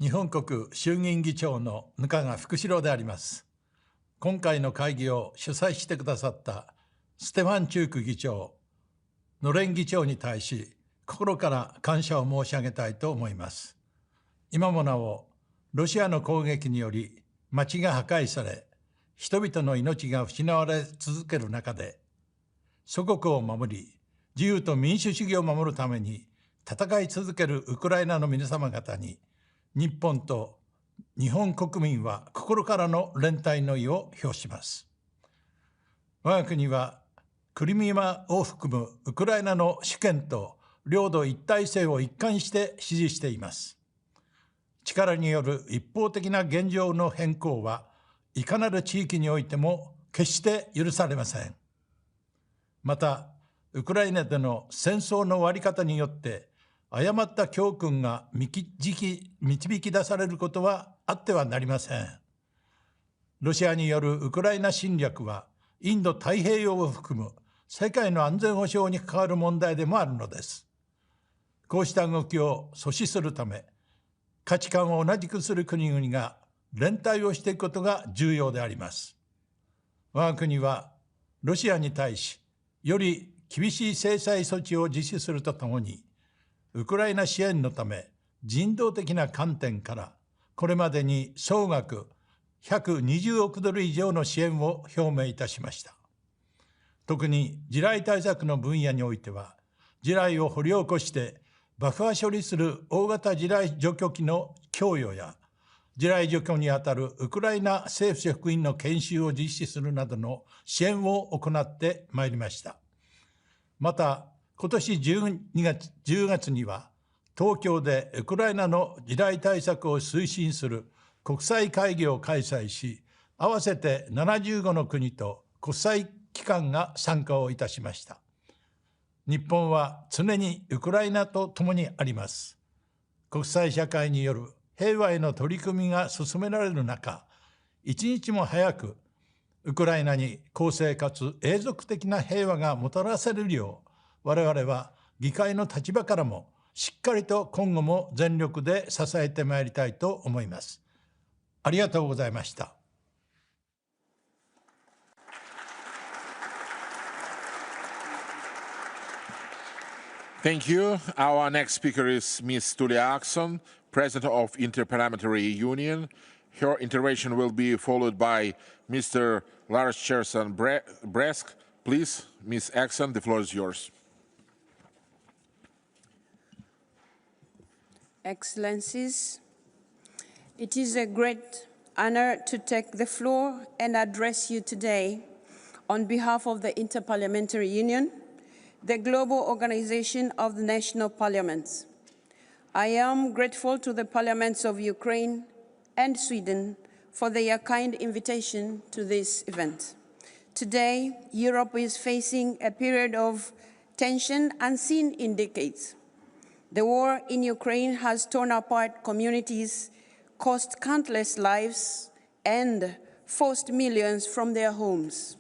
日本国衆議院議長の額賀福志郎であります。今回の会議を主催してくださったステファンチューク議長、ノレン議長に対し、心から感謝を申し上げたいと思います。今もなお、ロシアの攻撃により町が破壊され、人々の命が失われ続ける中で、祖国を守り、自由と民主主義を守るために戦い続けるウクライナの皆様方に、日本と日本国民は心からの連帯の意を表します。我が国はクリミアを含むウクライナの主権と領土一体性を一貫して支持しています。力による一方的な現状の変更はいかなる地域においても決して許されません。また、ウクライナでの戦争の終わり方によって誤った教訓が導き出されることはあってはなりません。ロシアによるウクライナ侵略はインド太平洋を含む世界の安全保障に関わる問題でもあるのです。こうした動きを阻止するため、価値観を同じくする国々が連帯をしていくことが重要であります。我が国はロシアに対し、より厳しい制裁措置を実施するとともに、ウクライナ支援のため人道的な観点からこれまでに総額120億ドル以上の支援を表明いたしました。特に地雷対策の分野においては、地雷を掘り起こして爆破処理する大型地雷除去機の供与や、地雷除去にあたるウクライナ政府職員の研修を実施するなどの支援を行ってまいりました。また、今年10月には、東京でウクライナの地雷対策を推進する国際会議を開催し、合わせて75の国と国際機関が参加をいたしました。日本は常にウクライナと共にあります。国際社会による平和への取り組みが進められる中、一日も早くウクライナに公正かつ永続的な平和がもたらされるよう、我々は議会の立場からもしっかりと今後も全力で支えてまいりたいと思います。ありがとうございました。Thank you. Our next speaker is Ms. Tulia Axon, President of Interparliamentary Union. Her intervention will be followed by Mr. Lars Cherson Bresk. Please, Ms. Axon, the floor is yours. Excellencies, it is a great honor to take the floor and address you today on behalf of the Interparliamentary Union, the global organization of the national parliaments. I am grateful to the parliaments of Ukraine and Sweden for their kind invitation to this event. Today, Europe is facing a period of tension unseen in decades. The war in Ukraine has torn apart communities, cost countless lives, and forced millions from their homes.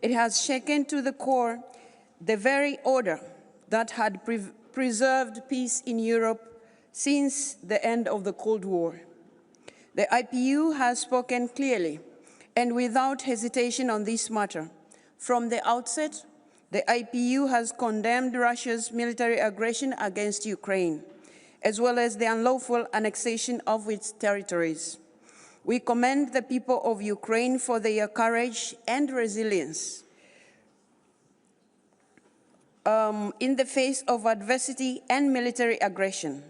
It has shaken to the core the very order that had preserved peace in Europe since the end of the Cold War. The IPU has spoken clearly and without hesitation on this matter. From the outset, the IPU has condemned Russia's military aggression against Ukraine, as well as the unlawful annexation of its territories. We commend the people of Ukraine for their courage and resilience in the face of adversity and military aggression.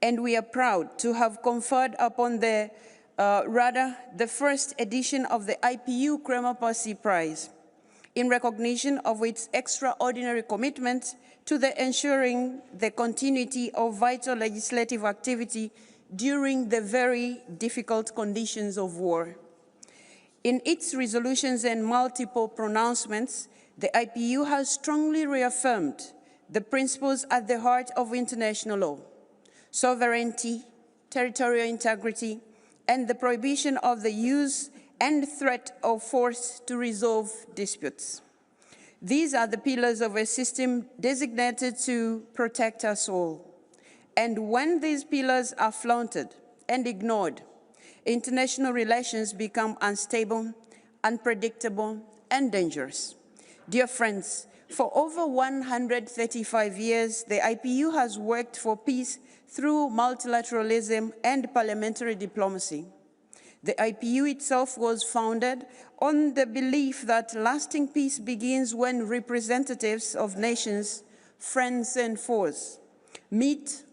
And we are proud to have conferred upon the Rada the first edition of the IPU Crimea Prize in recognition of its extraordinary commitment to ensuring the continuity of vital legislative activity during the very difficult conditions of war. In its resolutions and multiple pronouncements, the IPU has strongly reaffirmed the principles at the heart of international law: sovereignty, territorial integrity, and the prohibition of the use and threat of force to resolve disputes. These are the pillars of a system designated to protect us all. And when these pillars are flaunted and ignored, international relations become unstable, unpredictable, and dangerous. Dear friends, for over 135 years, the IPU has worked for peace through multilateralism and parliamentary diplomacy. The IPU itself was founded on the belief that lasting peace begins when representatives of nations, friends and foes, meet,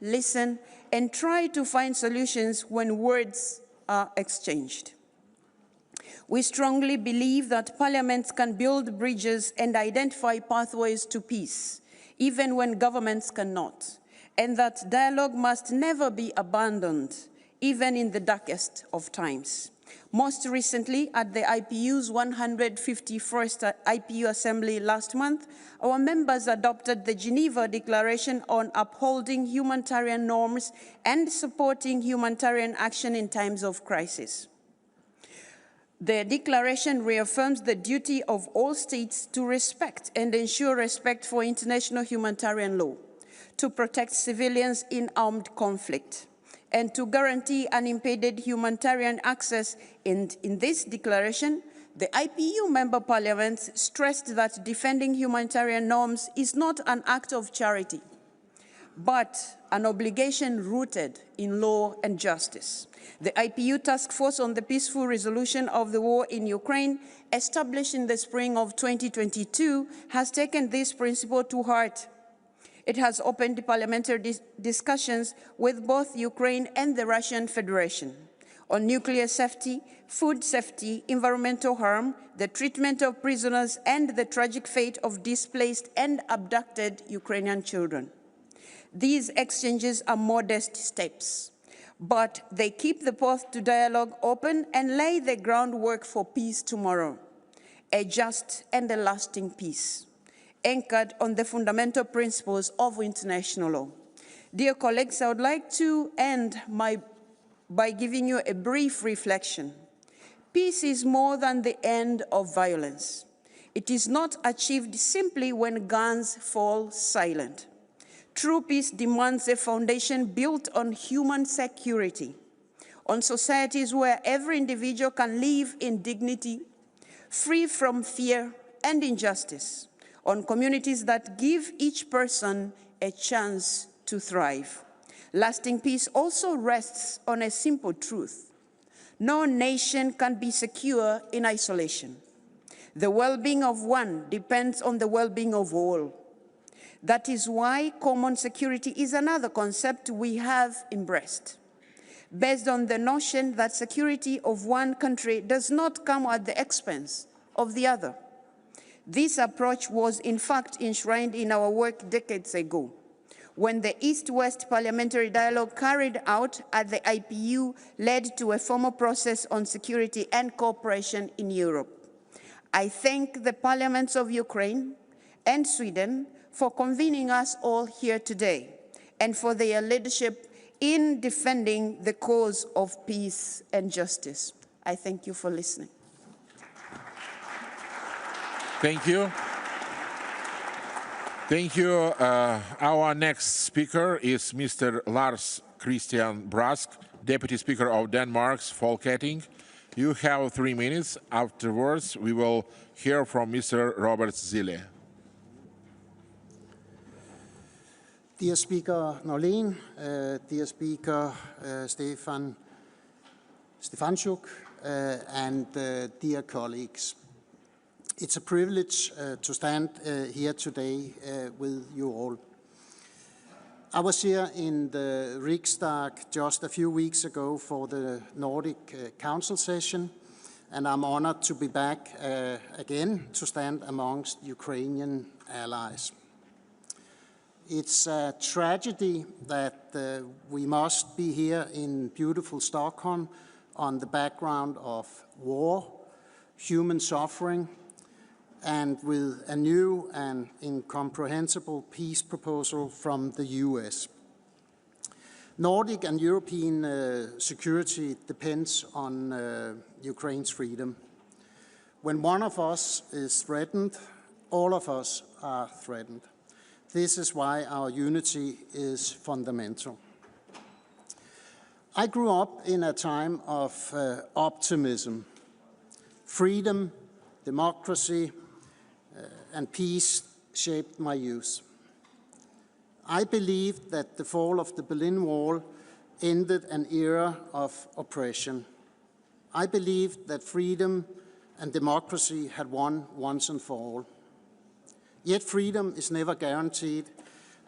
listen, and try to find solutions when words are exchanged. We strongly believe that parliaments can build bridges and identify pathways to peace, even when governments cannot, and that dialogue must never be abandoned, even in the darkest of times. Most recently, at the IPU's 151st IPU Assembly last month, our members adopted the Geneva Declaration on upholding humanitarian norms and supporting humanitarian action in times of crisis. The declaration reaffirms the duty of all states to respect and ensure respect for international humanitarian law, to protect civilians in armed conflict, and to guarantee unimpeded humanitarian access. And in this declaration, the IPU member parliaments stressed that defending humanitarian norms is not an act of charity, but an obligation rooted in law and justice. The IPU Task Force on the Peaceful Resolution of the War in Ukraine, established in the spring of 2022, has taken this principle to heart. It has opened parliamentary discussions with both Ukraine and the Russian Federation on nuclear safety, food safety, environmental harm, the treatment of prisoners, and the tragic fate of displaced and abducted Ukrainian children. These exchanges are modest steps, but they keep the path to dialogue open and lay the groundwork for peace tomorrow, a just and a lasting peace, anchored on the fundamental principles of international law. Dear colleagues, I would like to end by giving you a brief reflection. Peace is more than the end of violence. It is not achieved simply when guns fall silent. True peace demands a foundation built on human security, on societies where every individual can live in dignity, free from fear and injustice, on communities that give each person a chance to thrive. Lasting peace also rests on a simple truth. No nation can be secure in isolation. The well-being of one depends on the well-being of all. That is why common security is another concept we have embraced, based on the notion that security of one country does not come at the expense of the other. This approach was in fact enshrined in our work decades ago, when the East-West parliamentary dialogue carried out at the IPU led to a formal process on security and cooperation in Europe. I thank the parliaments of Ukraine and Sweden for convening us all here today and for their leadership in defending the cause of peace and justice. I thank you for listening. Thank you. Thank you. Our next speaker is Mr. Lars Christian Brask, Deputy Speaker of Denmark's Folketing. You have 3 minutes. Afterwards, we will hear from Mr. Robert Zille. Dear Speaker Norlen, dear Speaker Stefanchuk, and dear colleagues. It's a privilege to stand here today with you all. I was here in the Riksdag just a few weeks ago for the Nordic Council session, and I'm honored to be back again to stand amongst Ukrainian allies. It's a tragedy that we must be here in beautiful Stockholm on the background of war, human suffering, and with a new and incomprehensible peace proposal from the US. Nordic and European security depends on Ukraine's freedom. When one of us is threatened, all of us are threatened. This is why our unity is fundamental. I grew up in a time of optimism. Freedom, democracy, and peace shaped my youth. I believed that the fall of the Berlin Wall ended an era of oppression. I believed that freedom and democracy had won once and for all. Yet freedom is never guaranteed,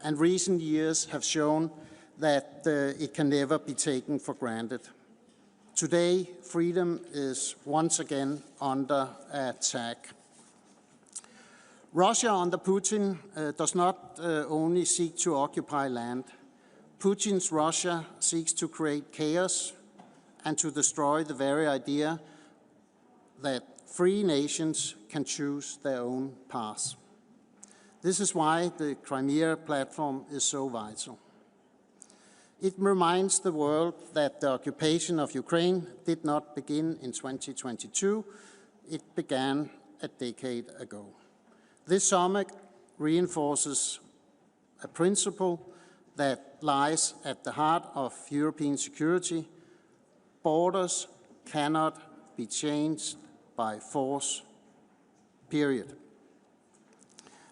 and recent years have shown that it can never be taken for granted. Today, freedom is once again under attack. Russia under Putin does not only seek to occupy land. Putin's Russia seeks to create chaos and to destroy the very idea that free nations can choose their own path. This is why the Crimea Platform is so vital. It reminds the world that the occupation of Ukraine did not begin in 2022. It began a decade ago. This summit reinforces a principle that lies at the heart of European security. Borders cannot be changed by force, period.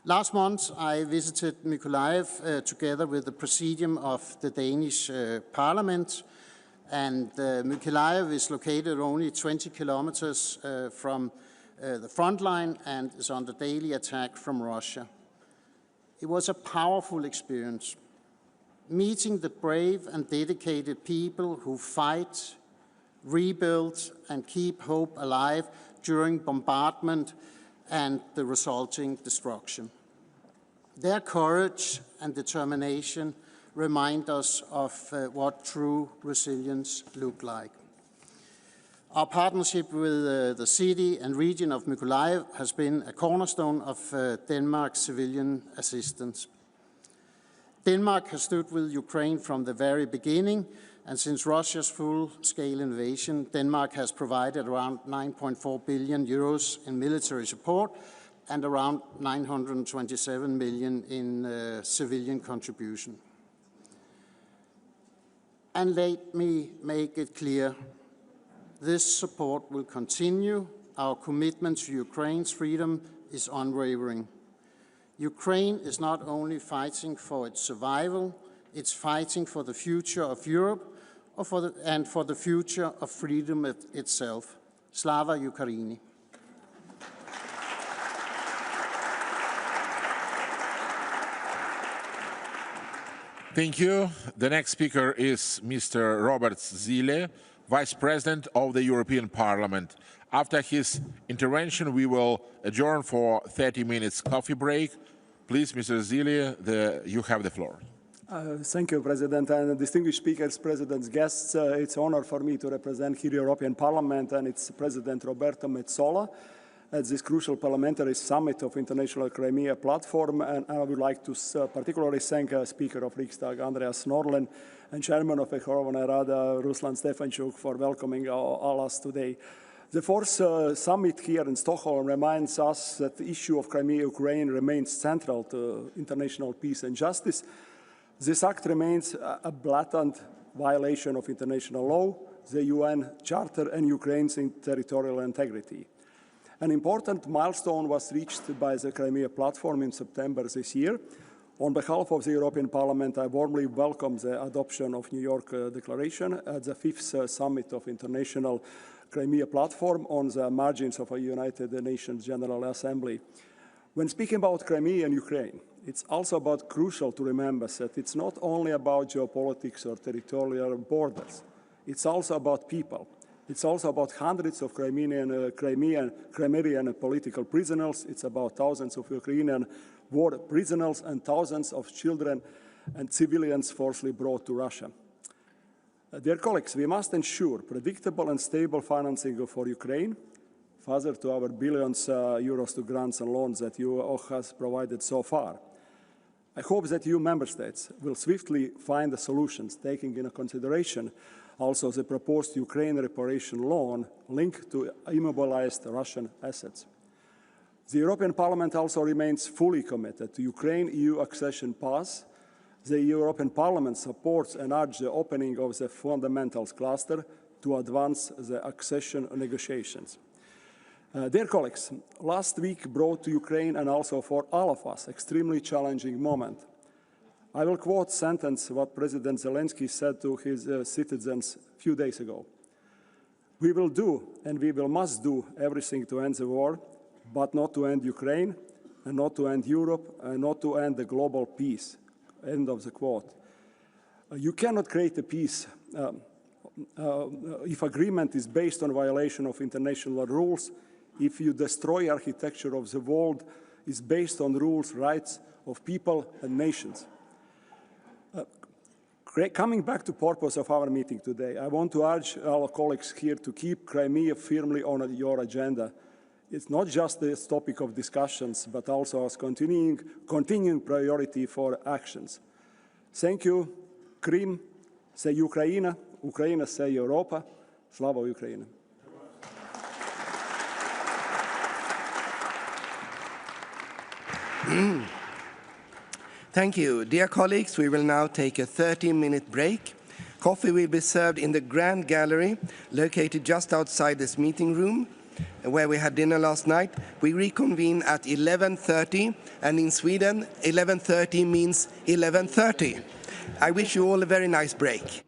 Last month, I visited Mykolaiv together with the Presidium of the Danish Parliament, and Mykolaiv is located only 20 kilometers from the front line and is under daily attack from Russia. It was a powerful experience, meeting the brave and dedicated people who fight, rebuild, and keep hope alive during bombardment and the resulting destruction. Their courage and determination remind us of what true resilience looks like. Our partnership with the city and region of Mykolaiv has been a cornerstone of Denmark's civilian assistance. Denmark has stood with Ukraine from the very beginning, And since Russia's full-scale invasion, Denmark has provided around 9.4 billion euros in military support and around 927 million in civilian contribution. And let me make it clear, this support will continue. Our commitment to Ukraine's freedom is unwavering. Ukraine is not only fighting for its survival, it's fighting for the future of Europe and for the future of freedom itself. Slava Ukraini. Thank you. The next speaker is Mr. Robert Zile, Vice President of the European Parliament. After his intervention, we will adjourn for 30 minutes coffee break. Please, Mr. Zile, you have the floor. Thank you, President, and distinguished speakers, President's guests. It's an honor for me to represent here European Parliament and its President Roberto Metsola at this crucial parliamentary summit of International Crimea Platform. And I would like to particularly thank Speaker of Riksdag Andreas Norlen and Chairman of Verkhovna Rada Ruslan Stefanchuk for welcoming all us today. The fourth summit here in Stockholm reminds us that the issue of Crimea, Ukraine remains central to international peace and justice. This act remains a blatant violation of international law, the UN Charter, and Ukraine's territorial integrity. An important milestone was reached by the Crimea Platform in September this year. On behalf of the European Parliament, I warmly welcome the adoption of New York Declaration at the fifth summit of International Crimea Platform on the margins of a United Nations General Assembly. When speaking about Crimea and Ukraine, it's also crucial to remember that it's not only about geopolitics or territorial borders. It's also about people. It's also about hundreds of Crimean political prisoners. It's about thousands of Ukrainian war prisoners and thousands of children and civilians forcibly brought to Russia. Dear colleagues, we must ensure predictable and stable financing for Ukraine, further to our billions euros to grants and loans that you all has provided so far. I hope that you member states will swiftly find the solutions, taking into consideration also the proposed Ukraine reparation loan linked to immobilized Russian assets. The European Parliament also remains fully committed to Ukraine-EU accession path. The European Parliament supports and urges the opening of the fundamentals cluster to advance the accession negotiations. Dear colleagues, last week brought to Ukraine and also for all of us extremely challenging moment. I will quote a sentence what President Zelensky said to his citizens a few days ago. We will do and we must do everything to end the war, but not to end Ukraine, and not to end Europe, and not to end the global peace. End of the quote. You cannot create a peace if agreement is based on violation of international rules, if you destroy architecture of the world is based on rules, rights of people and nations. Coming back to the purpose of our meeting today, I want to urge our colleagues here to keep Crimea firmly on your agenda. It's not just a topic of discussions, but also as continuing priority for actions. Thank you. Krim, say Ukraina, Ukraina, say Europa. Slava Ukraini. Thank you. Dear colleagues, we will now take a 30-minute break. Coffee will be served in the Grand Gallery, located just outside this meeting room, where we had dinner last night. We reconvene at 11:30, and in Sweden, 11:30 means 11:30. I wish you all a very nice break.